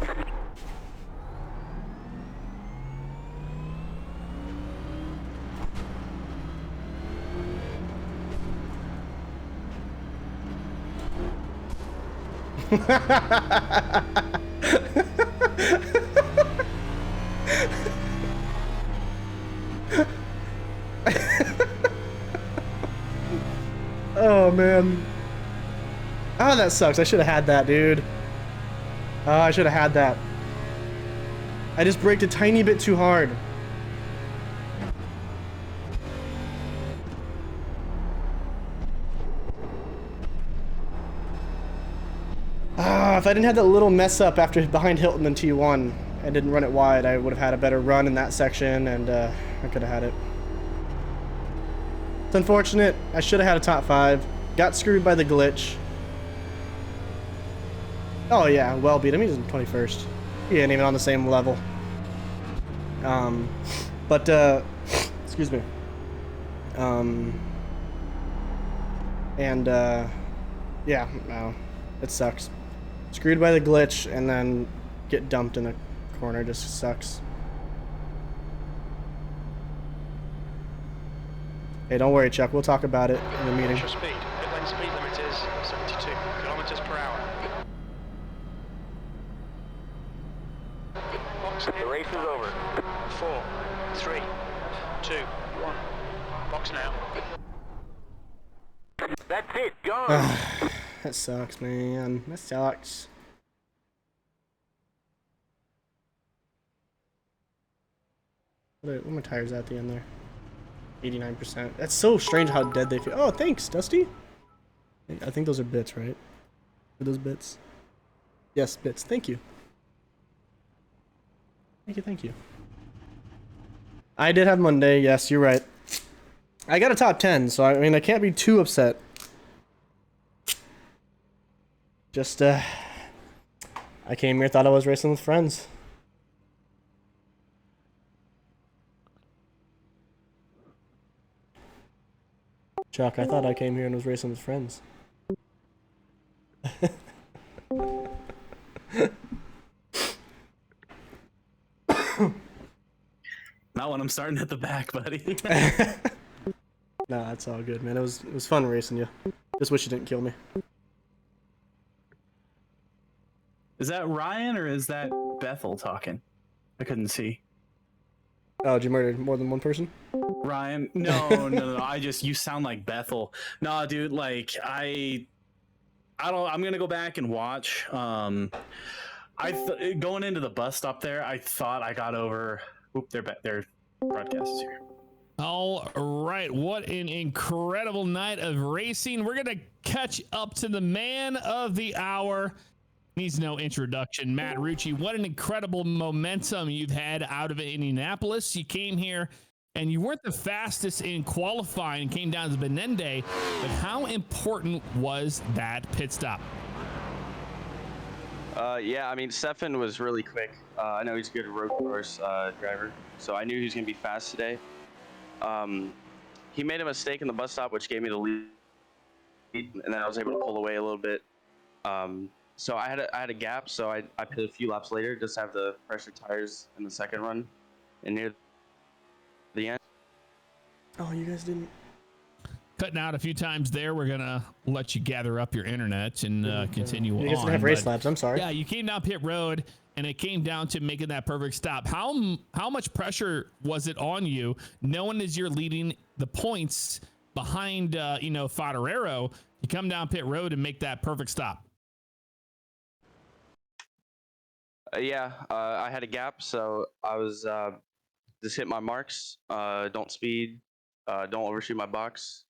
Oh man. Oh, that sucks. I should have had that, dude. Oh, I should have had that. I just braked a tiny bit too hard. Ah, if I didn't have that little mess up after behind Hilton and T1 and didn't run it wide, I would have had a better run in that section, and I could have had it. It's unfortunate. I should have had a top 5. Got screwed by the glitch. Oh yeah, well beat him. He's in 21st. He ain't even on the same level. Excuse me. Yeah, no, it sucks. Screwed by the glitch and then get dumped in the corner just sucks. Hey, don't worry, Chuck. We'll talk about it in the meeting. Your speed. Pit lane speed limit is 72 kilometers per hour. Box The race is over. 4, 3, 2, 1. Box now. That's it. Gone. That sucks, man. That sucks. What are my tires at the end there? 89%. That's so strange how dead they feel. Oh, thanks, Dusty. I think those are bits, right? Are those bits? Yes, bits. Thank you. Thank you, thank you. I did have Monday. Yes, you're right. I got a top 10, so I mean, I can't be too upset. Just, I came here, thought I was racing with friends. Chuck, I thought I came here and was racing with friends. Not when I'm starting at the back, buddy. Nah, that's all good, man. It was fun racing you. Just wish you didn't kill me. Is that Ryan or is that Bethel talking? I couldn't see. Oh, did you murder more than one person? Ryan, no. You sound like Bethel. No, dude, like I'm gonna go back and watch. Going into the bus stop there, I thought I got over. Oop, their broadcast is here. All right, what an incredible night of racing. We're gonna catch up to the man of the hour. Needs no introduction, Matt Rucci. What an incredible momentum you've had out of Indianapolis. You came here and you weren't the fastest in qualifying, came down to Benende, but how important was that pit stop? Yeah, I mean, Stefan was really quick. I know he's a good road course driver, so I knew he was going to be fast today. He made a mistake in the bus stop, which gave me the lead, and then I was able to pull away a little bit. So I had a gap, so I pit a few laps later, just to have the fresher tires in the second run, and near the end. Oh, you guys didn't. Cutting out a few times there. We're gonna let you gather up your internet and continue on. You guys didn't have race laps. I'm sorry. Yeah, you came down pit road, and it came down to making that perfect stop. How much pressure was it on you, knowing as you're leading the points behind Fodorero, you come down pit road and make that perfect stop? I had a gap, so I was just hit my marks. Don't speed, don't overshoot my box,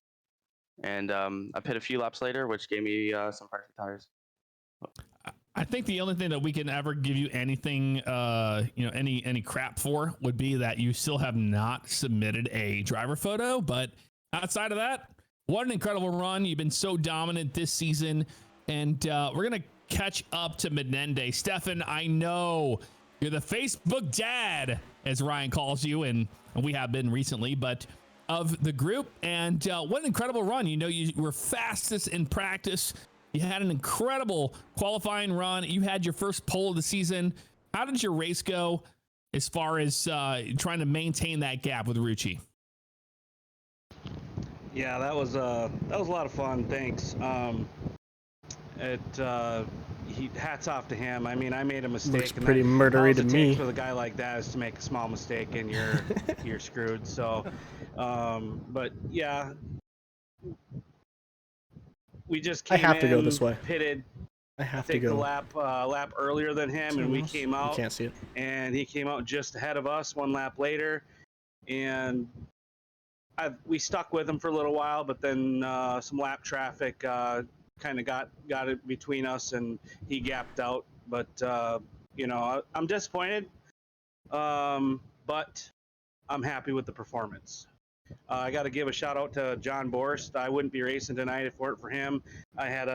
and I pit a few laps later, which gave me some fresher tires. I think the only thing that we can ever give you anything, any crap for would be that you still have not submitted a driver photo. But outside of that, what an incredible run! You've been so dominant this season, and we're gonna catch up to Menendez. Stefan, I know you're the Facebook dad, as Ryan calls you, and we have been recently, but of the group. And what an incredible run. You know, you were fastest in practice. You had an incredible qualifying run. You had your first pole of the season. How did your race go as far as trying to maintain that gap with Rucci? Yeah, that was a lot of fun. Thanks. Hats off to him. I mean, I made a mistake. Looks pretty murdery to me. With a guy like that is to make a small mistake and you're screwed. So, but yeah, we just came I have to go in, this way. pitted. I have to think go. the lap earlier than him, and we came out. You can't see it. And he came out just ahead of us, one lap later, and we stuck with him for a little while, but then some lap traffic kind of got it between us, and he gapped out. But you know, I'm disappointed, but I'm happy with the performance. I got to give a shout out to John Borst. I wouldn't be racing tonight if it weren't for him. I had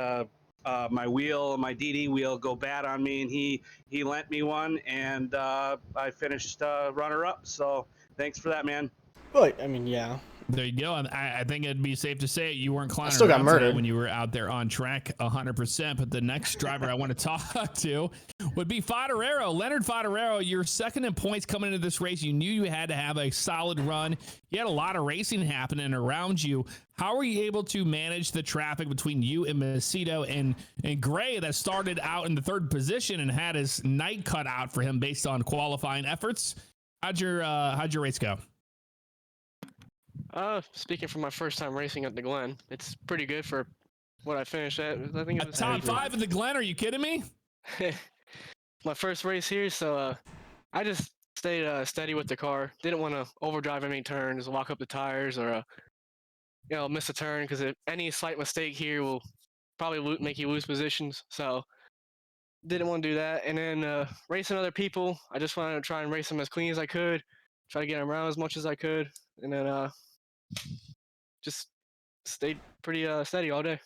my DD wheel go bad on me, and he lent me one, and I finished runner up. So thanks for that, man. Well, I mean, yeah. There you go. I think it'd be safe to say you weren't clowning still got around murdered when you were out there on track 100%. But the next driver I want to talk to would be Fodorero. Leonard Fodorero, you're second in points coming into this race. You knew you had to have a solid run. You had a lot of racing happening around you. How were you able to manage the traffic between you and Macedo and Gray that started out in the third position and had his night cut out for him based on qualifying efforts? How'd your race go? Speaking from my first time racing at the Glen, it's pretty good for what I finished at. I think it was top 5 at the Glen. Are you kidding me? My first race here, so I just stayed steady with the car. Didn't want to overdrive any turns, lock up the tires, or miss a turn, because any slight mistake here will probably make you lose positions. So didn't want to do that. And then racing other people, I just wanted to try and race them as clean as I could, try to get them around as much as I could, and then just stayed pretty steady all day.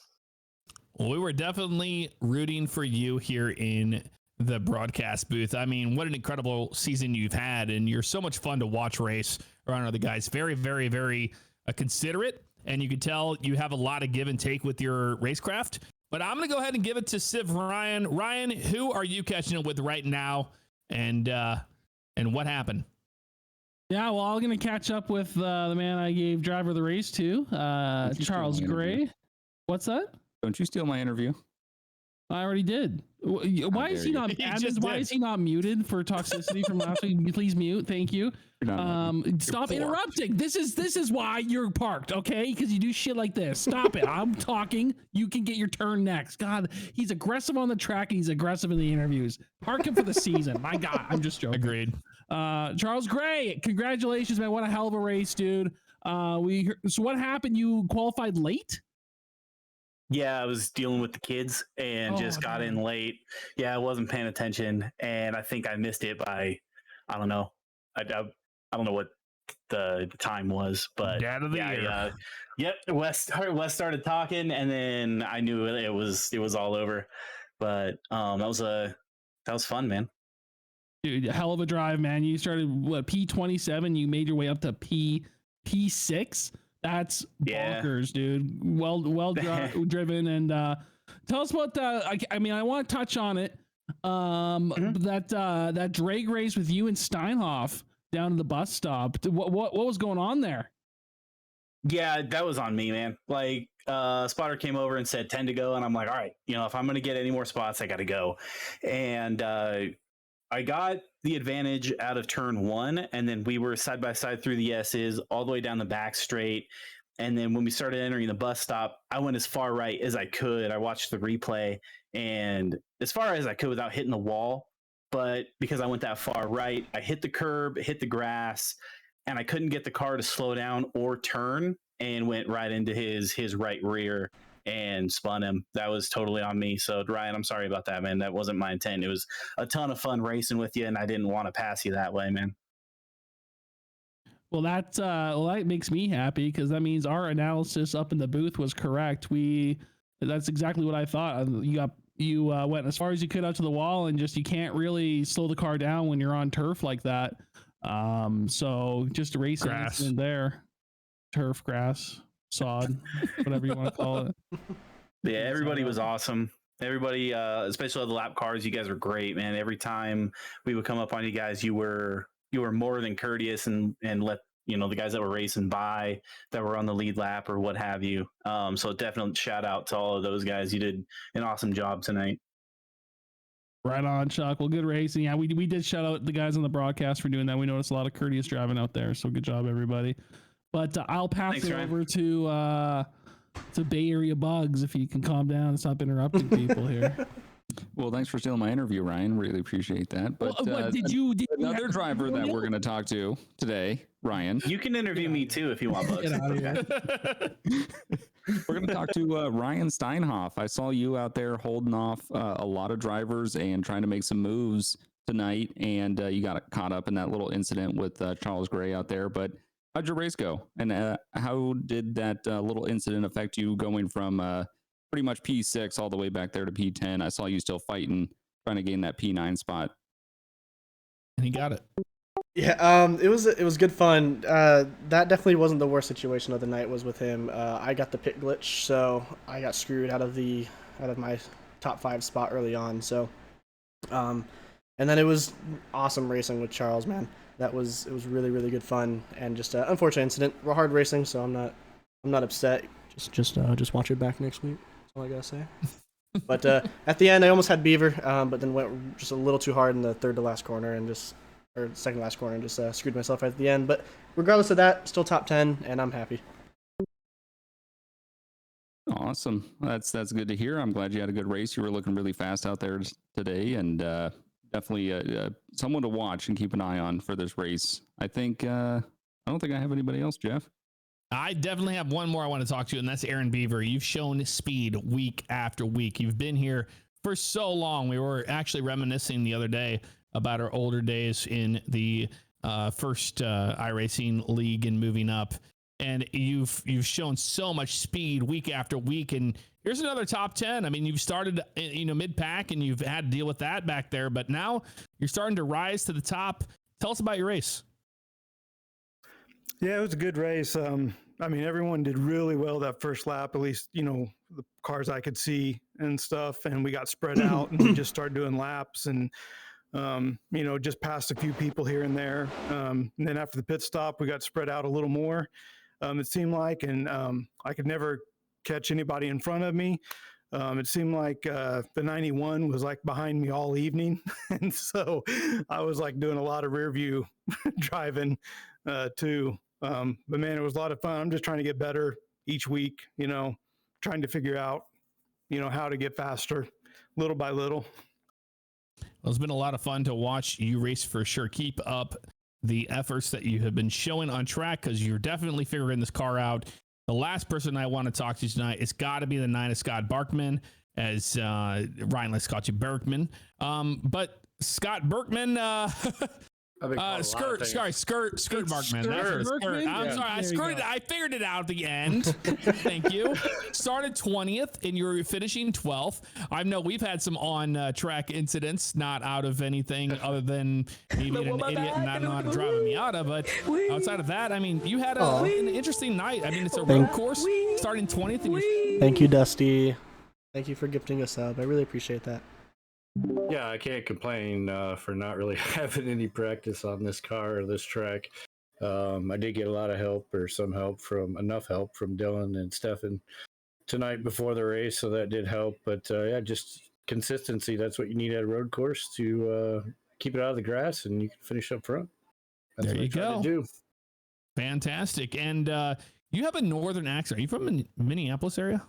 Well, we were definitely rooting for you here in the broadcast booth. I mean, what an incredible season you've had, and you're so much fun to watch race around other guys. Very, very, very considerate, and you can tell you have a lot of give and take with your racecraft. But I'm going to go ahead and give it to Civ Ryan. Ryan, who are you catching up with right now, and what happened? Yeah, well, I'm going to catch up with the man I gave driver of the race to, Charles Gray. What's that? Don't you steal my interview. I already did. Why is he not? Why is he not muted for toxicity from last week? Please mute. Thank you. Stop interrupting. This is why you're parked, okay? Because you do shit like this. Stop it. I'm talking. You can get your turn next. God, he's aggressive on the track and he's aggressive in the interviews. Park him for the season. My God, I'm just joking. Agreed. Charles Gray, congratulations, man. What a hell of a race, dude. So what happened? You qualified late? Yeah, I was dealing with the kids and just got in late. Yeah, I wasn't paying attention, and I think I missed it by, I don't know. I don't know what the time was, but Dad of the year. Yep. Wes started talking, and then I knew it was all over. But that was fun, man. Dude, hell of a drive, man. You started P27. You made your way up to P6. That's bonkers, dude. Well driven. And tell us about I want to touch on it. That drag race with you and Steinhoff down to the bus stop. What was going on there? Yeah, that was on me, man. Like, spotter came over and said 10 to go, and I'm like, all right, if I'm gonna get any more spots, I gotta go. And I got the advantage out of turn 1, and then we were side by side through the S's all the way down the back straight. And then when we started entering the bus stop, I went as far right as I could. I watched the replay, and as far as I could without hitting the wall. But because I went that far right, I hit the curb, hit the grass, and I couldn't get the car to slow down or turn, and went right into his right rear and spun him. That was totally on me. So Ryan, I'm sorry about that, man. That wasn't my intent. It was a ton of fun racing with you, and I didn't want to pass you that way, man. Well, that makes me happy, because that means our analysis up in the booth was correct. That's exactly what I thought. You got you went as far as you could out to the wall, and just you can't really slow the car down when you're on turf like that. So just a racing incident there. Turf, grass, sod, whatever you want to call it. Yeah, everybody was awesome. Everybody, especially the lap cars, you guys were great, man. Every time we would come up on you guys, you were more than courteous and let the guys that were racing by, that were on the lead lap or what have you. So definitely shout out to all of those guys. You did an awesome job tonight. Right on, Chuck. Well, good racing. Yeah, we did shout out the guys on the broadcast for doing that. We noticed a lot of courteous driving out there. So good job, everybody. But I'll pass it over to Bay Area Bugs if you can calm down and stop interrupting people here. Well, thanks for stealing my interview, Ryan. Really appreciate that. But did you another driver that we're going to talk to today, Ryan? You can interview me too if you want, Bugs. Get out of here. We're going to talk to Ryan Steinhoff. I saw you out there holding off a lot of drivers and trying to make some moves tonight, and you got caught up in that little incident with Charles Gray out there. But how'd your race go? And how did that little incident affect you going from pretty much P6 all the way back there to P10? I saw you still fighting, trying to gain that P9 spot. And he got it. Yeah, it was good fun. That definitely wasn't the worst situation of the night. Was with him. I got the pit glitch, so I got screwed out of my top 5 spot early on. So, and then it was awesome racing with Charles, man. It was really, really good fun, and just an unfortunate incident. We're hard racing, so I'm not upset. Just watch it back next week. That's all I gotta say. But at the end, I almost had Beaver, but then went just a little too hard in the third to last corner or second to last corner, and just screwed myself right at the end. But regardless of that, still top 10, and I'm happy. Awesome. That's good to hear. I'm glad you had a good race. You were looking really fast out there today, and definitely someone to watch and keep an eye on for this race. I don't think I have anybody else, Jeff. I definitely have one more I want to talk to, and that's Aaron Beaver. You've shown speed week after week. You've been here for so long. We were actually reminiscing the other day about our older days in the first iRacing league and moving up. And you've shown so much speed week after week. And here's another top 10. I mean, you've started mid-pack, and you've had to deal with that back there. But now you're starting to rise to the top. Tell us about your race. Yeah, it was a good race. I mean, everyone did really well that first lap, at least, the cars I could see and stuff. And we got spread out and we just started doing laps and, just passed a few people here and there. And then after the pit stop, we got spread out a little more, it seemed like, and I could never catch anybody in front of me. It seemed like the 91 was like behind me all evening. And so I was like doing a lot of rear view driving too. But man, it was a lot of fun. I'm just trying to get better each week, trying to figure out, how to get faster little by little. Well, it's been a lot of fun to watch you race for sure. Keep up the efforts that you have been showing on track, because you're definitely figuring this car out. The last person I want to talk to tonight, it's got to be the 9 of Scott Barkman, as Ryan, let's call you Berkman. But Scott Berkman, Skirt Barkman. I'm sorry, I skirted. I figured it out at the end. Thank you. Started 20th, and you're finishing 12th. I know we've had some on-track incidents, not out of anything other than maybe an idiot and not know how to drive a Miata. But outside of that, I mean, you had an interesting night. I mean, it's a road course, starting 20th. And Thank you, Dusty. Thank you for gifting us up. I really appreciate that. Yeah, I can't complain for not really having any practice on this car or this track. I did get a lot of help, or enough help from Dylan and Stefan tonight before the race, so that did help. But yeah, just consistency. That's what you need at a road course to keep it out of the grass, and you can finish up front. That's there what you go. To do. Fantastic. And you have a northern accent. Are you from the Minneapolis area?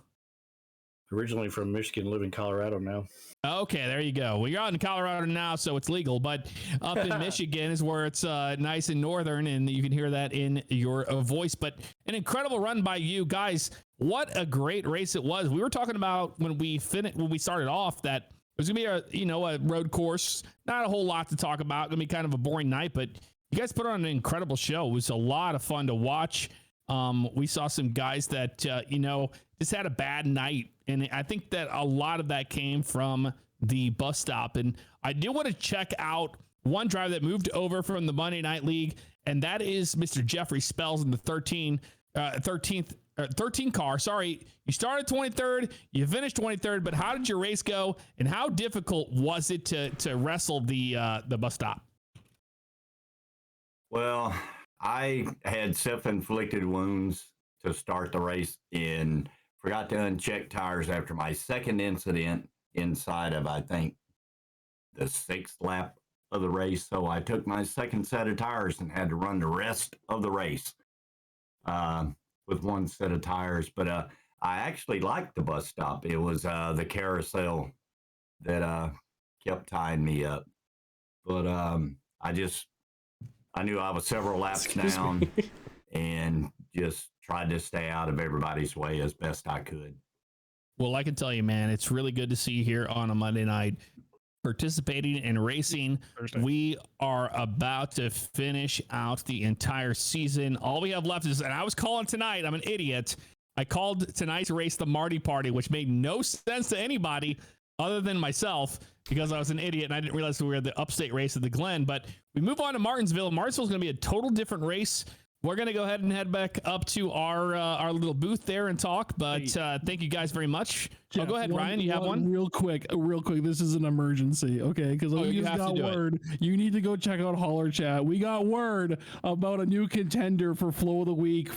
Originally from Michigan, live in Colorado now. Okay, there you go. Well, you're out in Colorado now, so it's legal. But up in Michigan is where it's nice and northern, and you can hear that in your voice. But an incredible run by you guys. What a great race it was. We were talking about when we started off that it was gonna be a road course. Not a whole lot to talk about. Gonna be kind of a boring night, but you guys put on an incredible show. It was a lot of fun to watch. We saw some guys that, just had a bad night. And I think that a lot of that came from the bus stop. And I do want to check out one driver that moved over from the Monday Night League, and that is Mr. Jeffrey Spells in the 13 car. Sorry, you started 23rd, you finished 23rd, but how did your race go, and how difficult was it to wrestle the bus stop? Well, I had self-inflicted wounds to start the race and forgot to uncheck tires after my second incident inside of, I think, the 6th lap of the race. So I took my second set of tires and had to run the rest of the race with one set of tires. But I actually liked the bus stop. It was the carousel that kept tying me up. But I knew I was several laps down and just tried to stay out of everybody's way as best I could. Well, I can tell you, man, it's really good to see you here on a Monday night participating and racing. We are about to finish out the entire season. All we have left is, and I was calling tonight, I'm an idiot. I called tonight's race the Marty Party, which made no sense to anybody other than myself because I was an idiot and I didn't realize we were the upstate race of the Glen. But we move on to Martinsville. Martinsville is going to be a total different race. We're going to go ahead and head back up to our little booth there and talk. But thank you guys very much. Jeff, go ahead, Ryan. You have one? Real quick. This is an emergency, okay? Because we just got word. You need to go check out Holler Chat. We got word about a new contender for Flow of the Week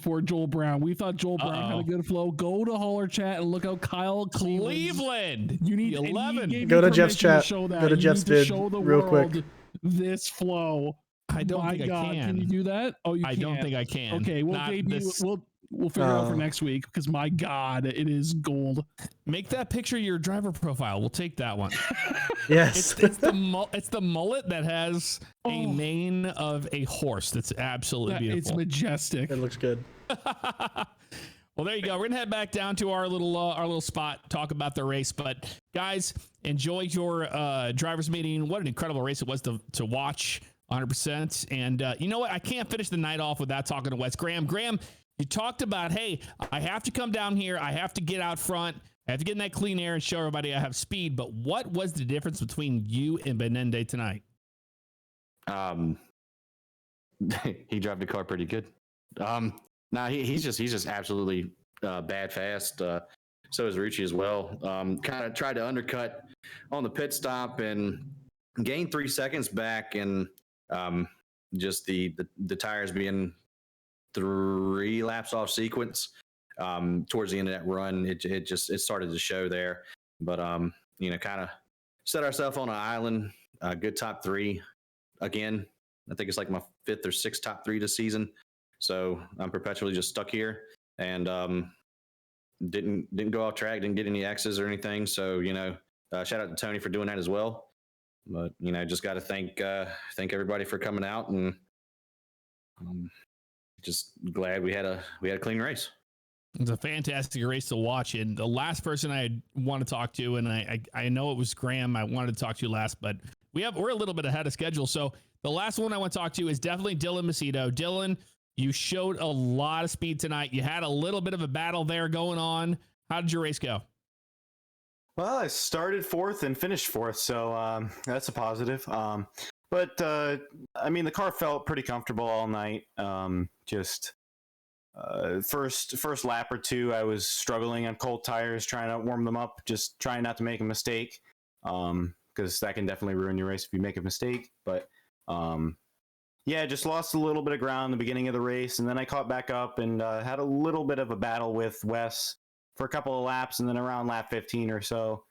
for Joel Brown. We thought Joel Brown had a good flow. Go to Holler Chat and look out Kyle Cleveland. You need 11. Go to Jeff's chat. Go to Jeff's vid real quick. This flow. I don't think I can. Can you do that? Oh, you can't. I don't think I can. Okay, we'll figure it out for next week because my God, it is gold. Make that picture your driver profile. We'll take that one. Yes. It's the mullet that has a mane of a horse. That's absolutely beautiful. It's majestic. It looks good. Well, there you go. We're gonna head back down to our little spot, talk about the race. But guys, enjoy your drivers meeting. What an incredible race it was to watch. 100%. And you know what? I can't finish the night off without talking to Wes. Graham, you talked about, hey, I have to come down here. I have to get out front. I have to get in that clean air and show everybody I have speed. But what was the difference between you and Benende tonight? He drove the car pretty good. He's just absolutely bad fast. So is Rucci as well. Kind of tried to undercut on the pit stop and gained 3 seconds back, and just the tires being 3 laps off sequence towards the end of that run, it started to show there. But kind of set ourselves on an island. Good top 3 again. I think it's like my 5th or 6th top 3 this season. So I'm perpetually just stuck here and didn't go off track, didn't get any X's or anything. So shout out to Tony for doing that as well. But just got to thank everybody for coming out, and just glad we had a clean race. It's a fantastic race to watch. And the last person I want to talk to, and I know it was Graham I wanted to talk to last, but we're a little bit ahead of schedule. So the last one I want to talk to is definitely Dylan Macedo. Dylan, you showed a lot of speed tonight. You had a little bit of a battle there going on. How did your race go? Well, I started 4th and finished 4th, so that's a positive. But the car felt pretty comfortable all night. First lap or 2, I was struggling on cold tires, trying to warm them up, just trying not to make a mistake, because that can definitely ruin your race if you make a mistake. But just lost a little bit of ground in the beginning of the race, and then I caught back up and had a little bit of a battle with Wes for a couple of laps, and then around lap 15 or so,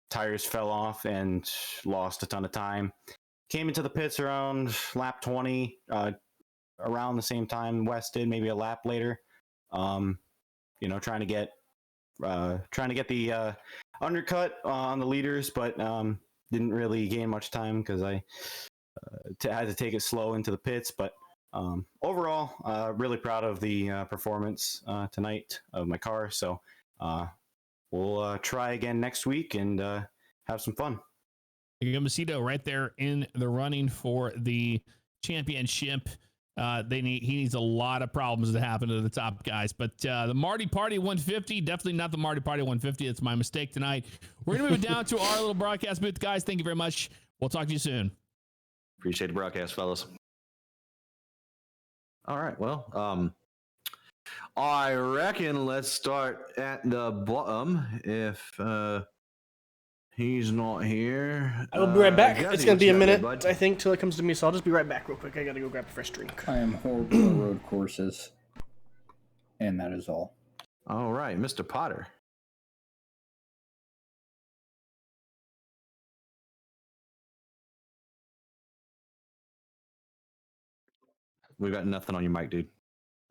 tires fell off and lost a ton of time. Came into the pits around lap 20, around the same time Wes did, maybe a lap later. Trying to get the undercut on the leaders, but didn't really gain much time because I had to take it slow into the pits. But overall, really proud of the performance tonight of my car. So we'll try again next week and have some fun. Macedo right there in the running for the championship. He needs a lot of problems to happen to the top guys. But the Marty Party 150, definitely not the Marty Party 150. That's my mistake tonight. We're going to move it down to our little broadcast booth, guys. Thank you very much. We'll talk to you soon. Appreciate the broadcast, fellas. All right, well, I reckon let's start at the bottom if he's not here. I will be right back. Jesse, It's going to be a what you got minute, there, bud? I think, till it comes to me, so I'll just be right back real quick. I got to go grab a fresh drink. I am horrible at road courses, and that is all. All right, Mr. Potter. We got nothing on your mic, dude.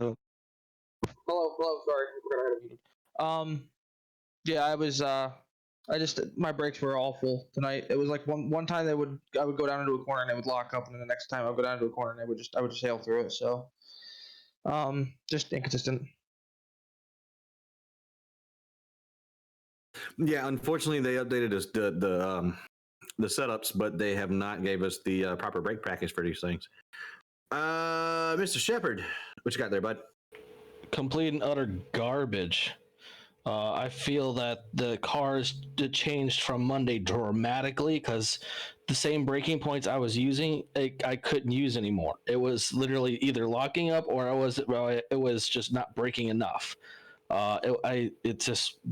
Hello, sorry. Yeah, I was, my brakes were awful tonight. It was like one time I would go down into a corner and they would lock up, and then the next time I would go down into a corner and I would just sail through it. So, just inconsistent. Yeah, unfortunately, they updated us the setups, but they have not gave us the proper brake package for these things. Mr. Shepard, what you got there, bud? Complete and utter garbage. I feel that the cars changed from Monday dramatically because the same braking points I was using, I couldn't use anymore. It was literally either locking up or it was just not braking enough. They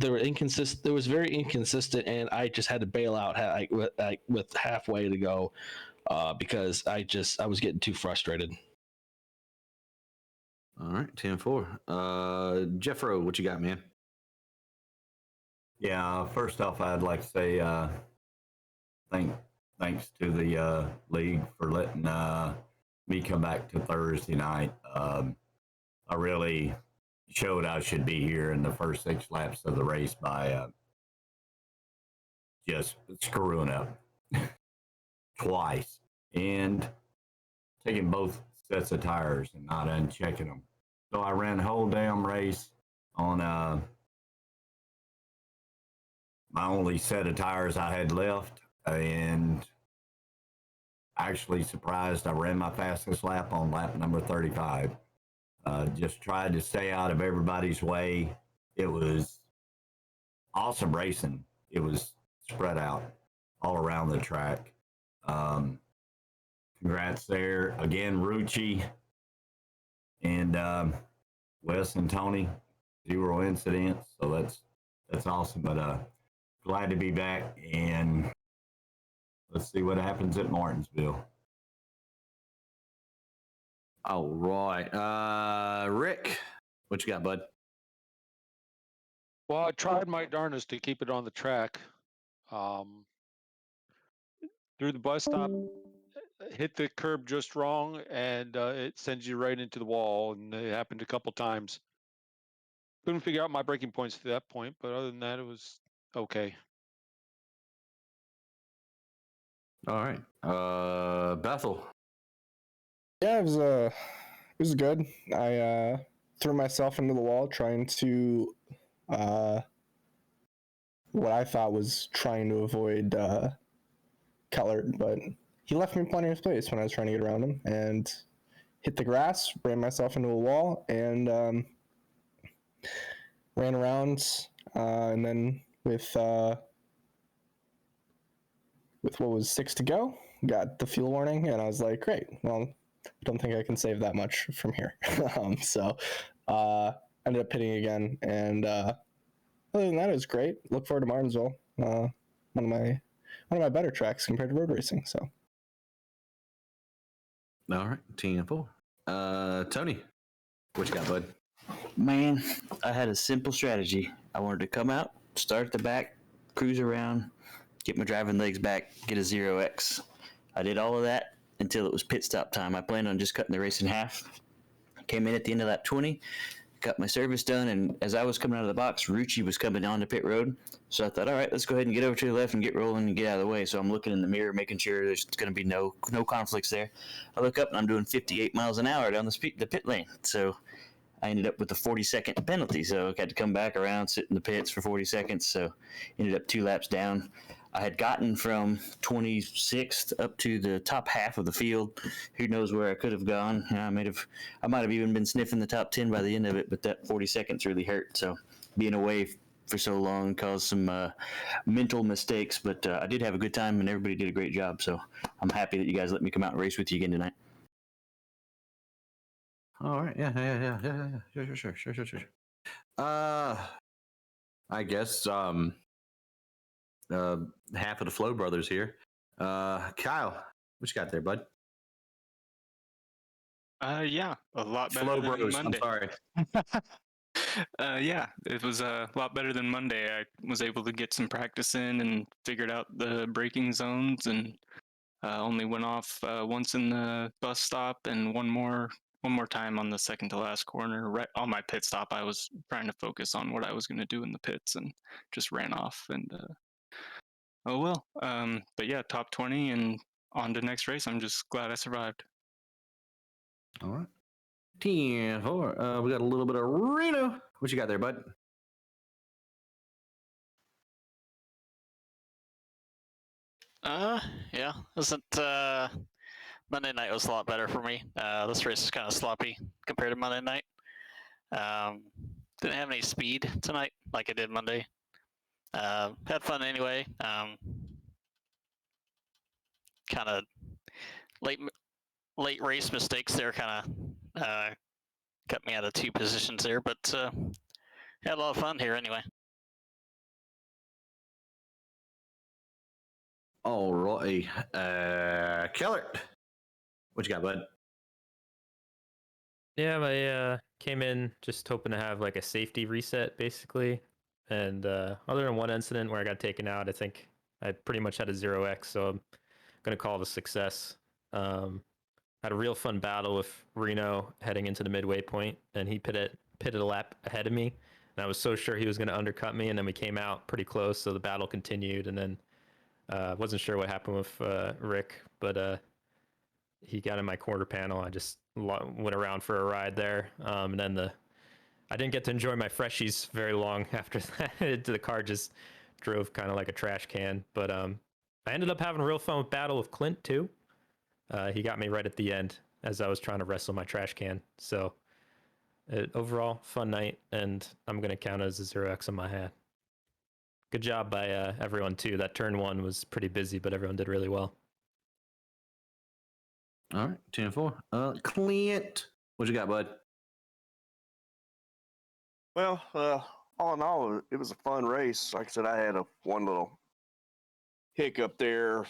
were inconsistent. It was very inconsistent, and I just had to bail out with halfway to go because I was getting too frustrated. All right, 10-4. Jeffro, what you got, man? Yeah, first off, I'd like to say thanks to the league for letting me come back to Thursday night. I really showed I should be here in the first 6 laps of the race by just screwing up twice and taking both sets of tires and not unchecking them. So I ran the whole damn race on my only set of tires I had left, and actually surprised I ran my fastest lap on lap number 35. Just tried to stay out of everybody's way. It was awesome racing. It was spread out all around the track. Congrats there. Again, Rucci and Wes and Tony, 0 incidents. So that's awesome. But glad to be back, and let's see what happens at Martinsville. All right. Rick, what you got, bud? Well, I tried my darndest to keep it on the track. Through the bus stop, hit the curb just wrong, and it sends you right into the wall, and it happened a couple times. Couldn't figure out my braking points to that point, but other than that, it was okay. All right. Bethel. Yeah, it was good. I threw myself into the wall trying to what I thought was trying to avoid Keller, but he left me plenty of space when I was trying to get around him, and hit the grass, ran myself into a wall, and ran around, and then with what was 6 to go, got the fuel warning, and I was like, great, well, I don't think I can save that much from here. So ended up pitting again, and other than that, it was great. Look forward to Martinsville. One of my better tracks compared to road racing. So. All right, 10-4. Tony, what you got, bud? Man, I had a simple strategy. I wanted to come out, start at the back, cruise around, get my driving legs back, get a 0x. I did all of that until it was pit stop time. I planned on just cutting the race in half. Came in at the end of lap 20, got my service done, and as I was coming out of the box, Rucci was coming onto pit road. So I thought, all right, let's go ahead and get over to the left and get rolling and get out of the way. So I'm looking in the mirror, making sure there's going to be no conflicts there. I look up and I'm doing 58 miles an hour down the pit lane. So I ended up with a 40-second penalty. So I had to come back around, sit in the pits for 40 seconds. So ended up 2 laps down. I had gotten from 26th up to the top half of the field. Who knows where I could have gone? I might have even been sniffing the top 10 by the end of it. But that 40 seconds really hurt. So being away for so long caused some mental mistakes. But I did have a good time, and everybody did a great job. So I'm happy that you guys let me come out and race with you again tonight. All right. Yeah. Sure. I guess half of the Flow brothers here. Kyle, what you got there, bud? Yeah, a lot better Flow than bros. I'm Monday. sorry. Yeah, it was a lot better than Monday. I was able to get some practice in and figured out the braking zones, and only went off once in the bus stop and one more time on the second to last corner. Right on my pit stop, I was trying to focus on what I was going to do in the pits and just ran off. And oh well. But yeah, top 20 and on to next race. I'm just glad I survived. All right. 10-4. We got a little bit of Reno. What you got there, bud? Yeah, isn't Monday night was a lot better for me. This race is kind of sloppy compared to Monday night. Didn't have any speed tonight like I did Monday. Had fun anyway. Kind of late race mistakes there kind of cut me out of 2 positions there, but had a lot of fun here anyway. All righty. Keller, what you got, bud? Yeah, I came in just hoping to have like a safety reset, basically. And other than one incident where I got taken out, I think I pretty much had a 0x, so I'm going to call it a success. Had a real fun battle with Reno heading into the midway point, and he pitted a lap ahead of me. And I was so sure he was going to undercut me, and then we came out pretty close, so the battle continued. And then wasn't sure what happened with Rick, but he got in my quarter panel. I just went around for a ride there, and then I didn't get to enjoy my freshies very long after that. The car just drove kind of like a trash can. But I ended up having a real fun battle with Clint too. He got me right at the end as I was trying to wrestle my trash can. So overall, fun night, and I'm going to count it as a 0x on my hat. Good job by everyone too. That turn 1 was pretty busy, but everyone did really well. All right, 10-4. Clint, what you got, bud? Well, all in all, it was a fun race. Like I said, I had one little hiccup there,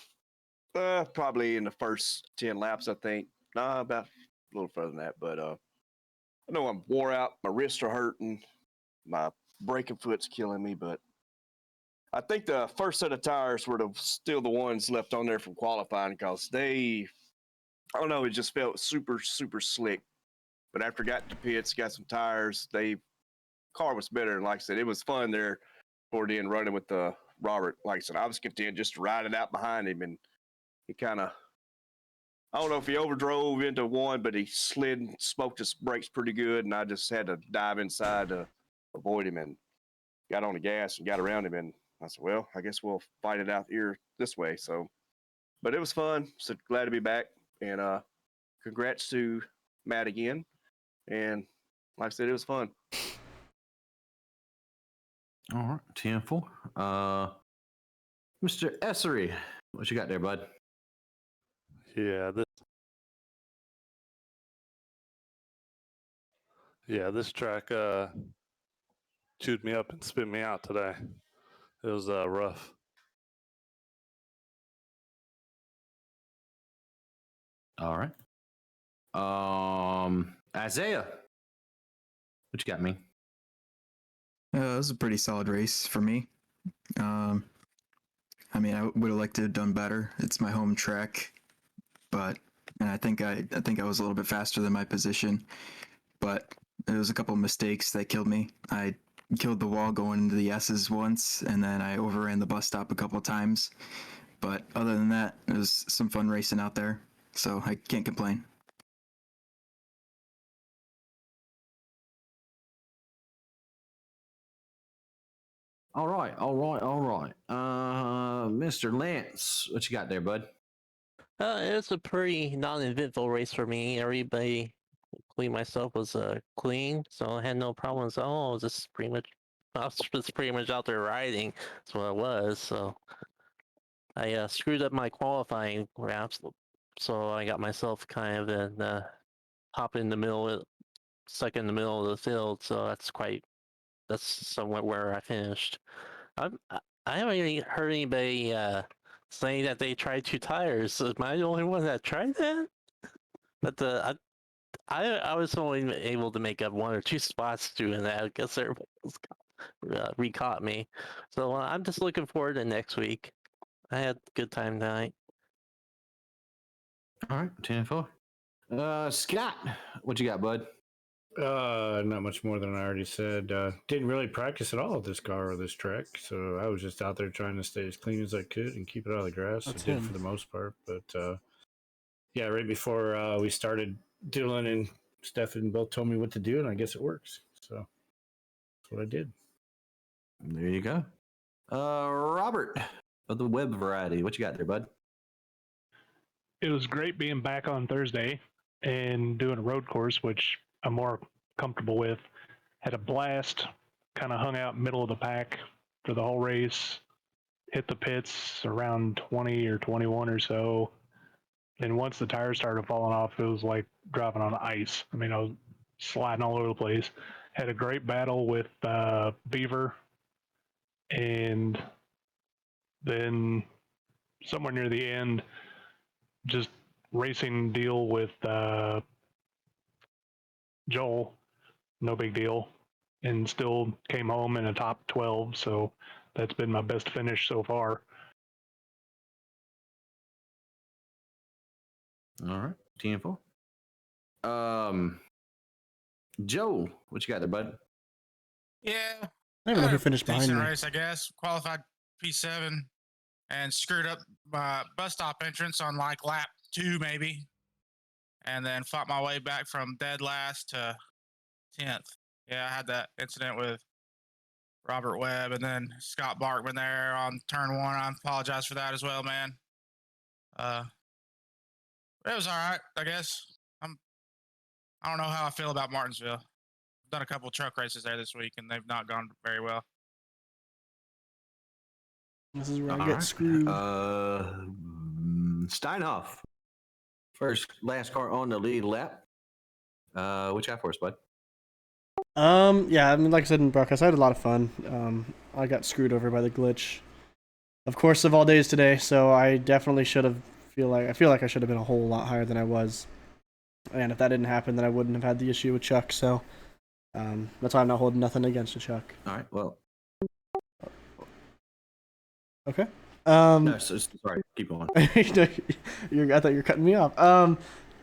probably in the first 10 laps, I think. Nah, about a little further than that. But I know I'm wore out. My wrists are hurting. My braking foot's killing me. But I think the first set of tires were still the ones left on there from qualifying because I don't know, it just felt super, super slick. But after I got to pits, got some tires, car was better. And like I said, it was fun there toward the end running with Robert. Like I said, I was content just to ride it out behind him. And he kind of, I don't know if he overdrove into one, but he slid and smoked his brakes pretty good. And I just had to dive inside to avoid him and got on the gas and got around him. And I said, well, I guess we'll fight it out here this way. So, but it was fun. So glad to be back. And congrats to Matt again. And like I said, it was fun. All right, 10-4. Mr. Essery, what you got there, bud? Yeah, this track chewed me up and spit me out today. It was rough. All right. Isaiah, what you got, me? It was a pretty solid race for me. I mean, I would have liked to have done better. It's my home track, and I think I was a little bit faster than my position, but there was a couple of mistakes that killed me. I killed the wall going into the S's once, and then I overran the bus stop a couple of times. But other than that, it was some fun racing out there, so I can't complain. All right. Mr. Lance, what you got there, bud? It was a pretty non-eventful race for me. Everybody, including myself, was clean, so I had no problems at all. I was just I was just pretty much out there riding. That's what I was. So I screwed up my qualifying laps, so I got myself kind of in hop in the middle, stuck in the middle of the field. So that's somewhat where I finished. I haven't really heard anybody saying that they tried 2 tires. Am I the only one that tried that? But I was only able to make up 1 or 2 spots doing that. I guess everybody else recaught me. So I'm just looking forward to next week. I had a good time tonight. All right, 10-4. Scott, what you got, bud? Not much more than I already said. Didn't really practice at all at this car or this track, so I was just out there trying to stay as clean as I could and keep it out of the grass. That's I did him. for the most part, but yeah, right before we started, Dylan and Stefan both told me what to do, and I guess it works. So that's what I did. There you go. Robert of the web variety, what you got there, bud? It was great being back on Thursday and doing a road course, which I'm more comfortable with. Had a blast, kind of hung out middle of the pack for the whole race, hit the pits around 20 or 21 or so. And once the tires started falling off, it was like driving on ice. I mean, I was sliding all over the place. Had a great battle with Beaver. And then somewhere near the end, just racing deal with Joel, no big deal, and still came home in a top 12. So that's been my best finish so far. All right, 10-4. Joe, what you got there, bud? Yeah. I don't even know who finished behind Decent me. race, I guess. Qualified P7 and screwed up my bus stop entrance on like lap 2, maybe. And then fought my way back from dead last to 10th. Yeah, I had that incident with Robert Webb and then Scott Barkman there on turn 1. I apologize for that as well, man. It was all right, I guess. I don't know how I feel about Martinsville. I've done a couple truck races there this week, and they've not gone very well. This is where I All get right. screwed. Steinhoff, last car on the lead lap. What you got for us, bud? Yeah, I mean, like I said in broadcast, I had a lot of fun. I got screwed over by the glitch, of course, of all days today. So I definitely should have. I feel like I should have been a whole lot higher than I was. And if that didn't happen, then I wouldn't have had the issue with Chuck. So that's why I'm not holding nothing against you, Chuck. All right. Well. Okay. No, sorry. Keep going. I thought you were cutting me off.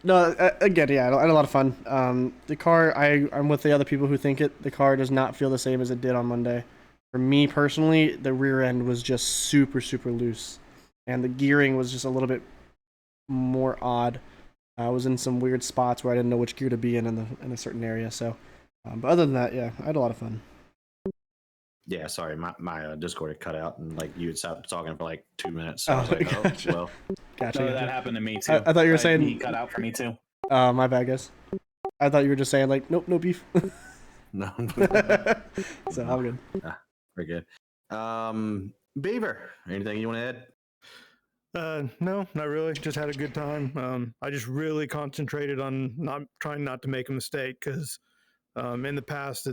No, again, yeah, I had a lot of fun. The car, I'm with the other people who think the car does not feel the same as it did on Monday. For me personally, the rear end was just super, super loose. And the gearing was just a little bit more odd. I was in some weird spots where I didn't know which gear to be in a certain area. So, but other than that, yeah, I had a lot of fun. Yeah, sorry, my Discord had cut out and like you had stopped talking for like 2 minutes. So I was Oh, like, gotcha. oh, well. Gotcha. No, that happened to me too. I thought you were saying he cut out for me too. My bad, guys. I thought you were just saying like, nope, no beef. No. So all good. Very good. Beaver, anything you want to add? No, not really. Just had a good time. I just really concentrated on trying not to make a mistake because in the past,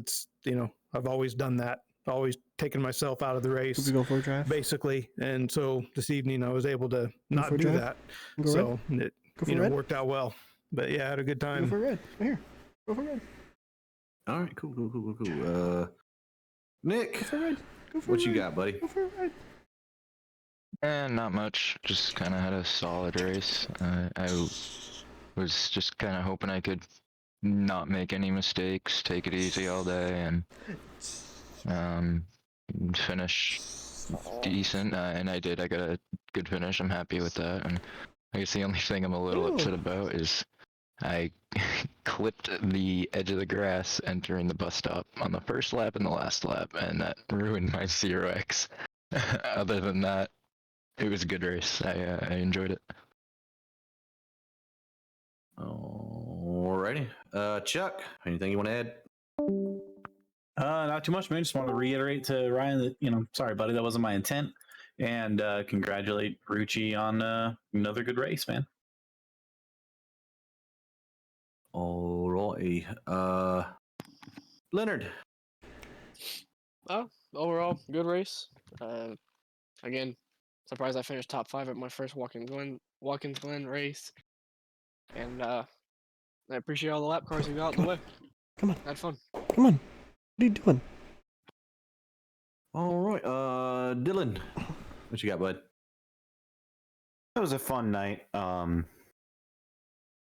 I've always done that. Always taken myself out of the race. Did we go for a drive? Basically. And so this evening I was able to not do that. Go So red? it worked out well. But yeah, I had a good time. Go for red. Right here. Go for red. All right, cool. Nick, Go for red. Go for what red. you got, buddy? Go for red. Not much. Just kind of had a solid race. I was just kind of hoping I could not make any mistakes, take it easy all day, and finish decent. And I did. I got a good finish. I'm happy with that. And I guess the only thing I'm a little upset about is I clipped the edge of the grass entering the bus stop on the first lap and the last lap, and that ruined my 0x. Other than that, it was a good race. I enjoyed it. Alrighty. Chuck, anything you want to add? Not too much, man. Just want to reiterate to Ryan that, sorry, buddy, that wasn't my intent. And congratulate Rucci on another good race, man. Alrighty. Leonard. Oh, overall, good race. Again, surprised I finished top 5 at my first Watkins Glen race. And I appreciate all the lap cars who got out the way. Come on. Had fun. Come on. What are you doing? All right. Dylan, what you got, bud? It was a fun night.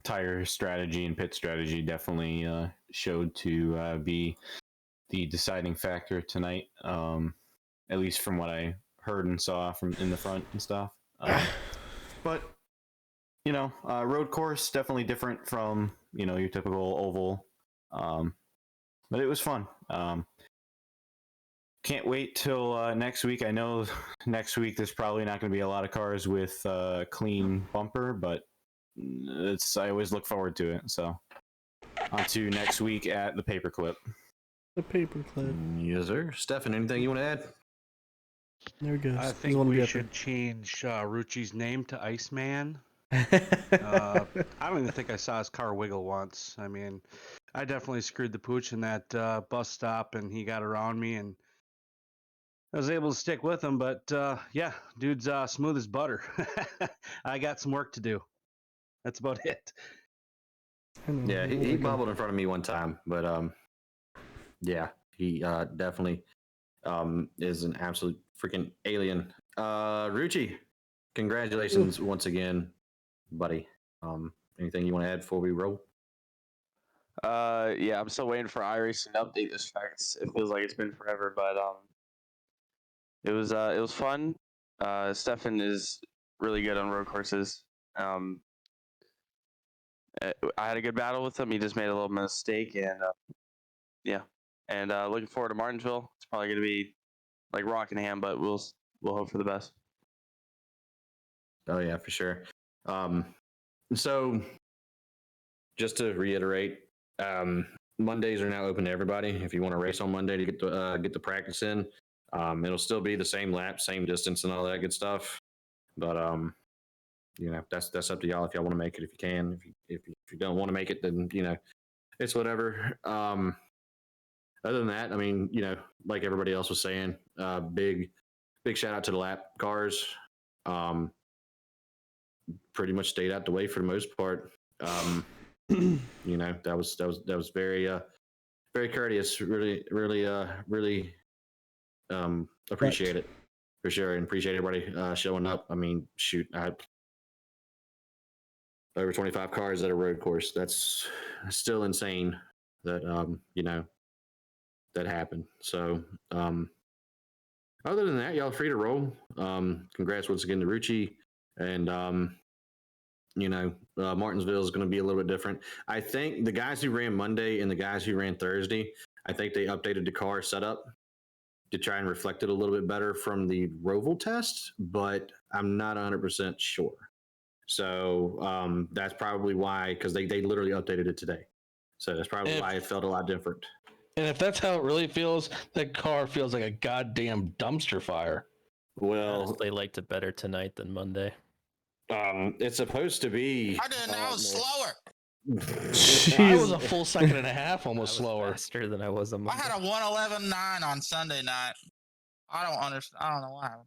Tire strategy and pit strategy definitely showed to be the deciding factor tonight. At least from what I heard and saw from in the front and stuff. But road course definitely different from your typical oval. But it was fun. Can't wait till next week. I know next week there's probably not going to be a lot of cars with clean bumper, but I always look forward to it. So on to next week at the paperclip. The paperclip. Yes, sir. Stefan, anything you want to add? There he goes. I think we should change Rucci's name to Iceman. I don't even think I saw his car wiggle once. I mean, I definitely screwed the pooch in that bus stop, and he got around me, and I was able to stick with him. But yeah, dude's smooth as butter. I got some work to do. That's about it. Yeah, he bobbled in front of me one time, but yeah, he definitely is an absolute freaking alien. Rucci, congratulations once again, buddy. Anything you want to add before we roll? Yeah, I'm still waiting for iRacing to update this track. It feels like it's been forever, but it was fun. Stefan is really good on road courses. I had a good battle with him. He just made a little mistake, and yeah. And looking forward to Martinsville. It's probably going to be like Rockingham, but we'll hope for the best. Oh yeah, for sure. So just to reiterate, Mondays are now open to everybody. If you want to race on Monday to get the practice in, it'll still be the same lap, same distance, and all that good stuff. But that's up to y'all if y'all want to make it. If you can, if you don't want to make it, then it's whatever. Other than that, I mean, like everybody else was saying, big shout out to the lap cars. Pretty much stayed out the way for the most part. That was very courteous. Really appreciate it for sure, and appreciate everybody showing up. I mean, shoot, I over 25 cars at a road course. That's still insane that that happened. So other than that, y'all free to roll. Congrats once again to Rucci, and Martinsville is going to be a little bit different. I think the guys who ran Monday and the guys who ran Thursday, I think they updated the car setup to try and reflect it a little bit better from the Roval test, but I'm not 100% sure. So that's probably why, because they literally updated it today. So that's probably why it felt a lot different. And if that's how it really feels, that car feels like a goddamn dumpster fire. Well, they liked it better tonight than Monday. It's supposed to be. I didn't know I was slower. I was a full second and a half almost slower. Faster than I was on I Monday. had a 1:11.9 on Sunday night. I don't understand. I don't know why. I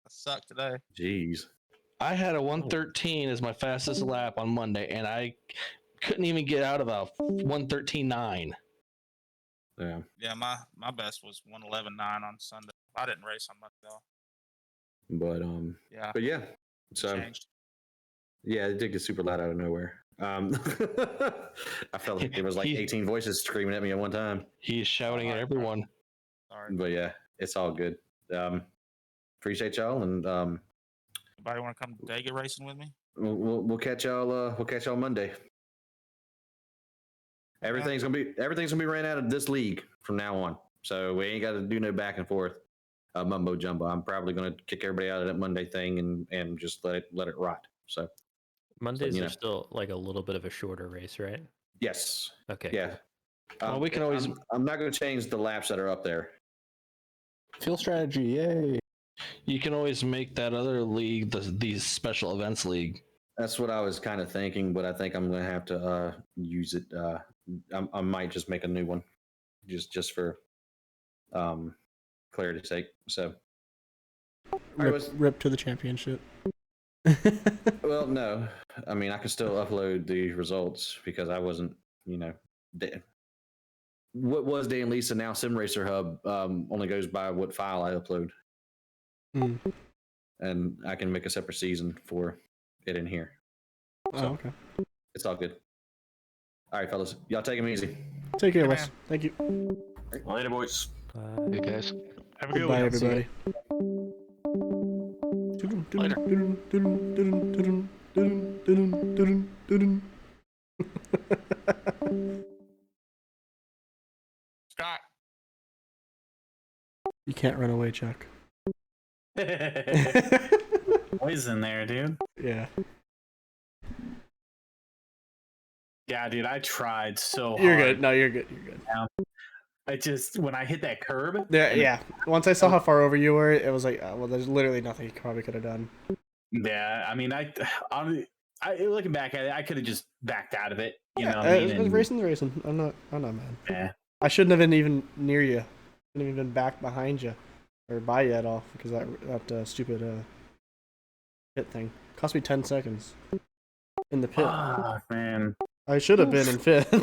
suck today. Jeez. I had a 113 as my fastest lap on Monday, and I couldn't even get out of a 113.9. Yeah. Yeah, my best was 1:11.9 on Sunday. I didn't race on Monday though. But Yeah. But yeah. So Changed. yeah, it did get super loud out of nowhere. I felt like there was like 18 voices screaming at me at one time. He's shouting at everyone. Sorry. But yeah, it's all good. Appreciate y'all, and Anybody want to come Dega racing with me? we'll catch y'all. We'll catch y'all Monday. Everything's gonna be ran out of this league from now on. So we ain't got to do no back and forth mumbo jumbo. I'm probably gonna kick everybody out of that Monday thing and just let it rot. So Mondays you are know. still like a little bit of a shorter race, right? Yes. Okay. Yeah. Well, we can always- I'm not going to change the laps that are up there. Field strategy, yay! You can always make that other league the special events league. That's what I was kind of thinking, but I think I'm going to have to use it. I might just make a new one, just for clarity's sake. So Rip to the championship. Well, no. I mean, I can still upload the results because I wasn't, what was Dan Lisa now Sim Racer Hub only goes by what file I upload. And I can make a separate season for it in here. So okay. It's all good. All right, fellas. Y'all take them easy. Take care, Wes. Thank you. Later, boys. Hey, guys. Have a good Bye, one. everybody. Scott. You can't run away, Chuck. Poison there, dude. Yeah. Yeah, dude, I tried so hard. You're good. No, you're good. You're good. I just, when I hit that curb. Yeah. Once I saw how far over you were, it was like, well, there's literally nothing you probably could have done. Yeah, I mean, I looking back at it, I could have just backed out of it. You know, what I I mean? was racing. I'm not mad. Yeah. I shouldn't have been even near you. Shouldn't have even been back behind you or by you at all because that stupid pit thing cost me 10 seconds in the pit. Oh man. I should have been in fifth.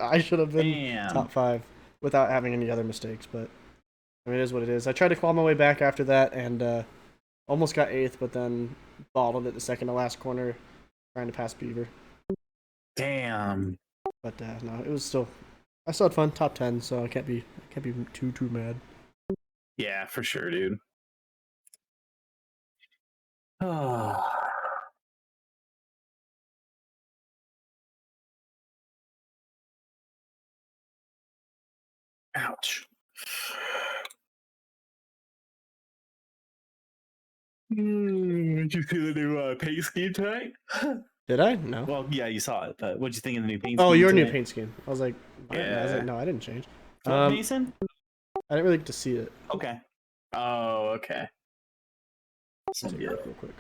I should have been Damn. top 5 without having any other mistakes, but I mean, it is what it is. I tried to claw my way back after that and almost got 8th, but then bottled it the second to last corner trying to pass Beaver. Damn. But no, it was still, I still had fun. Top 10, so I can't be too mad. Yeah, for sure, dude. Oh. Ouch. Did you see the new paint scheme tonight? Did I? No. Well, yeah, you saw it, but what'd you think of the new paint Oh, scheme? your tonight? new paint scheme. I was like, no, I didn't change. What, Mason? I didn't really get to see it. Okay. Oh, okay. Let's take a look real quick.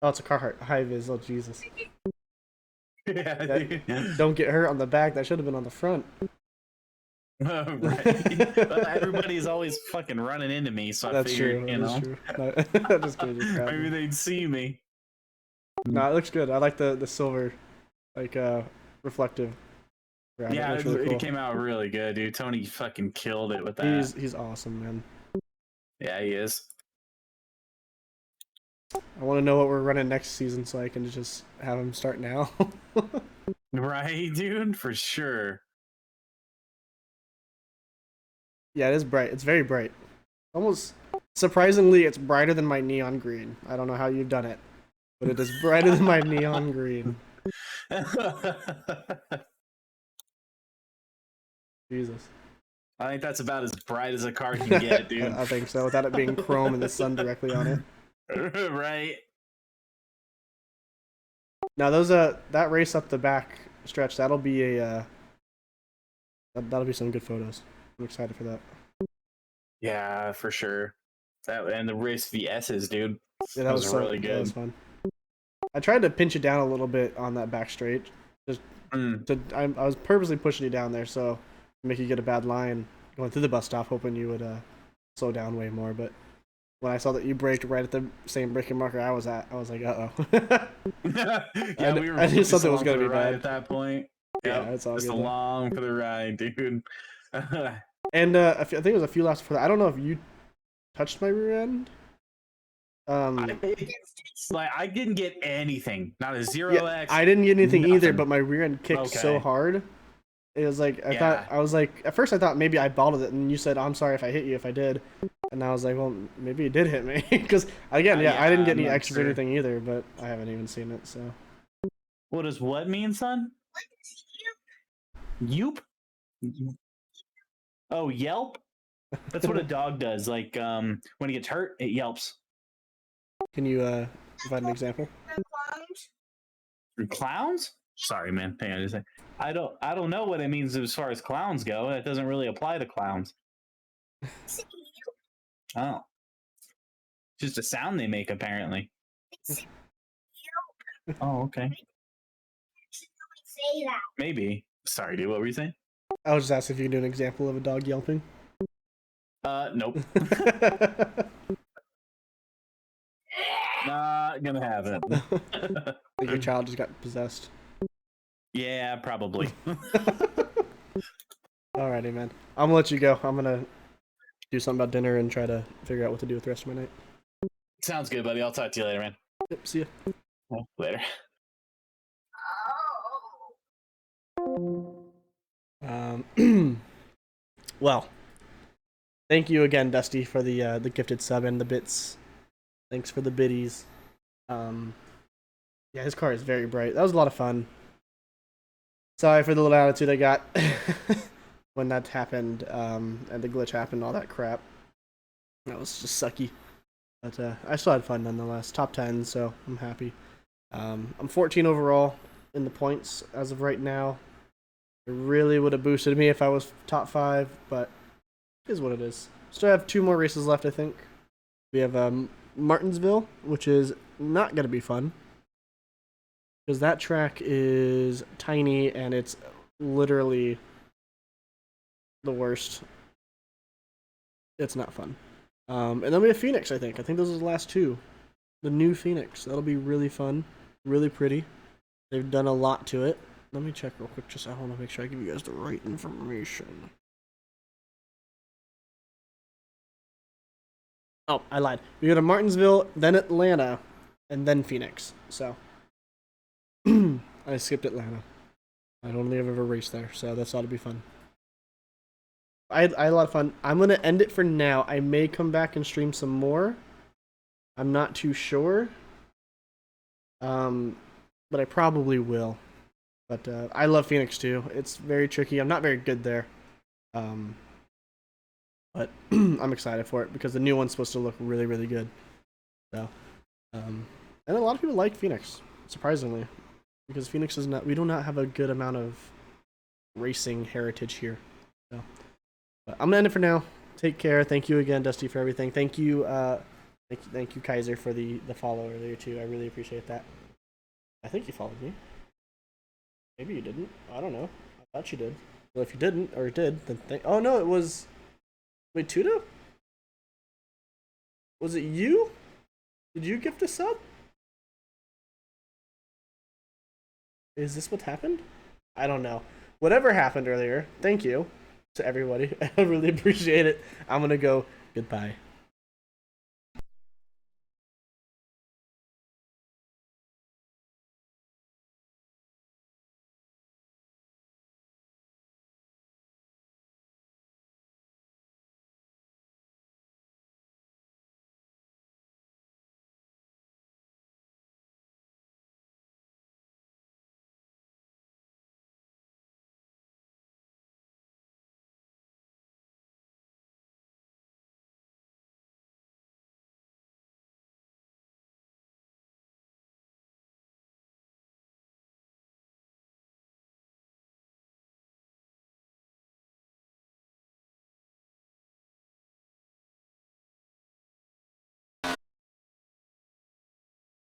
Oh, it's a Carhartt high vis. Oh, Jesus. Don't get hurt on the back. That should have been on the front. Right. Well, everybody's always fucking running into me, so That's I figured, true. you know. No, just kidding, just crap. Maybe they'd see me. No, it looks good. I like the silver, like reflective. Graphic. Yeah, Looks really cool. it came out really good, dude. Tony fucking killed it with that. He's awesome, man. Yeah, he is. I want to know what we're running next season so I can just have him start now. Right, dude, for sure. Yeah, it is bright. It's very bright. Almost surprisingly, it's brighter than my neon green. I don't know how you've done it, but it is brighter than my neon green. Jesus. I think that's about as bright as a car can get, dude. I think so, without it being chrome and the sun directly on it. Right. Now those that race up the back stretch, that'll be a that'll be some good photos. I'm excited for that. Yeah, for sure. That and the race VS's, dude. Yeah, that was really That good. was fun. I tried to pinch it down a little bit on that back straight. Just I was purposely pushing you down there so to make you get a bad line going through the bus stop, hoping you would slow down way more. But when I saw that you braked right at the same braking marker I was at, I was like, uh oh. Yeah, we were I knew just something was along gonna for be the ride bad. at that point. Yeah, Yep, it's all just good. along for the ride, dude. And I think it was a few laps before that. I don't know if you touched my rear end. It's like I didn't get anything, not a 0x. I didn't get anything either, nothing. but my rear end kicked so Okay. hard. It was like I was like at first I thought maybe I bottled it, and you said, "I'm sorry if I hit you if I did," and I was like, "Well, maybe you did hit me," because again, I didn't get I'm any not extras or sure. anything either, but I haven't even seen it. So What does what mean, son? Yoop? Oh, yelp? That's what a dog does. Like when it gets hurt, it yelps. Can you provide an example? Clowns? Sorry, man. Hang on just a second. I don't know what it means as far as clowns go. That doesn't really apply to clowns. Oh. Just a sound they make, apparently. Oh, okay. Maybe. Sorry, dude. What were you saying? I was just asking if you can do an example of a dog yelping. Nope. Not gonna have it. Like your child just got possessed. Yeah, probably. Alrighty, man. I'm gonna let you go. I'm gonna do something about dinner and try to figure out what to do with the rest of my night. Sounds good, buddy. I'll talk to you later, man. Yep, see ya. Later. Well, thank you again, Dusty, for the gifted sub and the bits. Thanks for the biddies. Yeah, his car is very bright. That was a lot of fun. Sorry for the little attitude I got when that happened, and the glitch happened, all that crap. That was just sucky. But I still had fun nonetheless. Top 10, so I'm happy. I'm 14 overall in the points as of right now. It really would have boosted me if I was top 5, but it is what it is. Still have 2 more races left, I think. We have Martinsville, which is not going to be fun. Because that track is tiny and it's literally the worst. It's not fun. And then we have Phoenix, I think. I think those are the last 2. The new Phoenix. That'll be really fun. Really pretty. They've done a lot to it. Let me check real quick. I want to make sure I give you guys the right information. Oh, I lied. We go to Martinsville, then Atlanta, and then Phoenix. So, I skipped Atlanta. I don't think I've ever raced there, so that's ought to be fun. I had a lot of fun. I'm going to end it for now. I may come back and stream some more. I'm not too sure. But I probably will. But I love Phoenix too. It's very tricky. I'm not very good there. But I'm excited for it because the new one's supposed to look really, really good. So, and a lot of people like Phoenix, surprisingly. Because Phoenix is not, we do not have a good amount of racing heritage here. So, but I'm gonna end it for now. Take care. Thank you again, Dusty, for everything. Thank you, thank you, Kaiser, for the follow earlier too. I really appreciate that. I think you followed me. Maybe you didn't. I don't know. I thought you did. Well, if you didn't, or did, then oh no, it was. Wait, Tudo? Was it you? Did you gift a sub? Is this what happened? I don't know. Whatever happened earlier, thank you to everybody. I really appreciate it. I'm gonna go. Goodbye.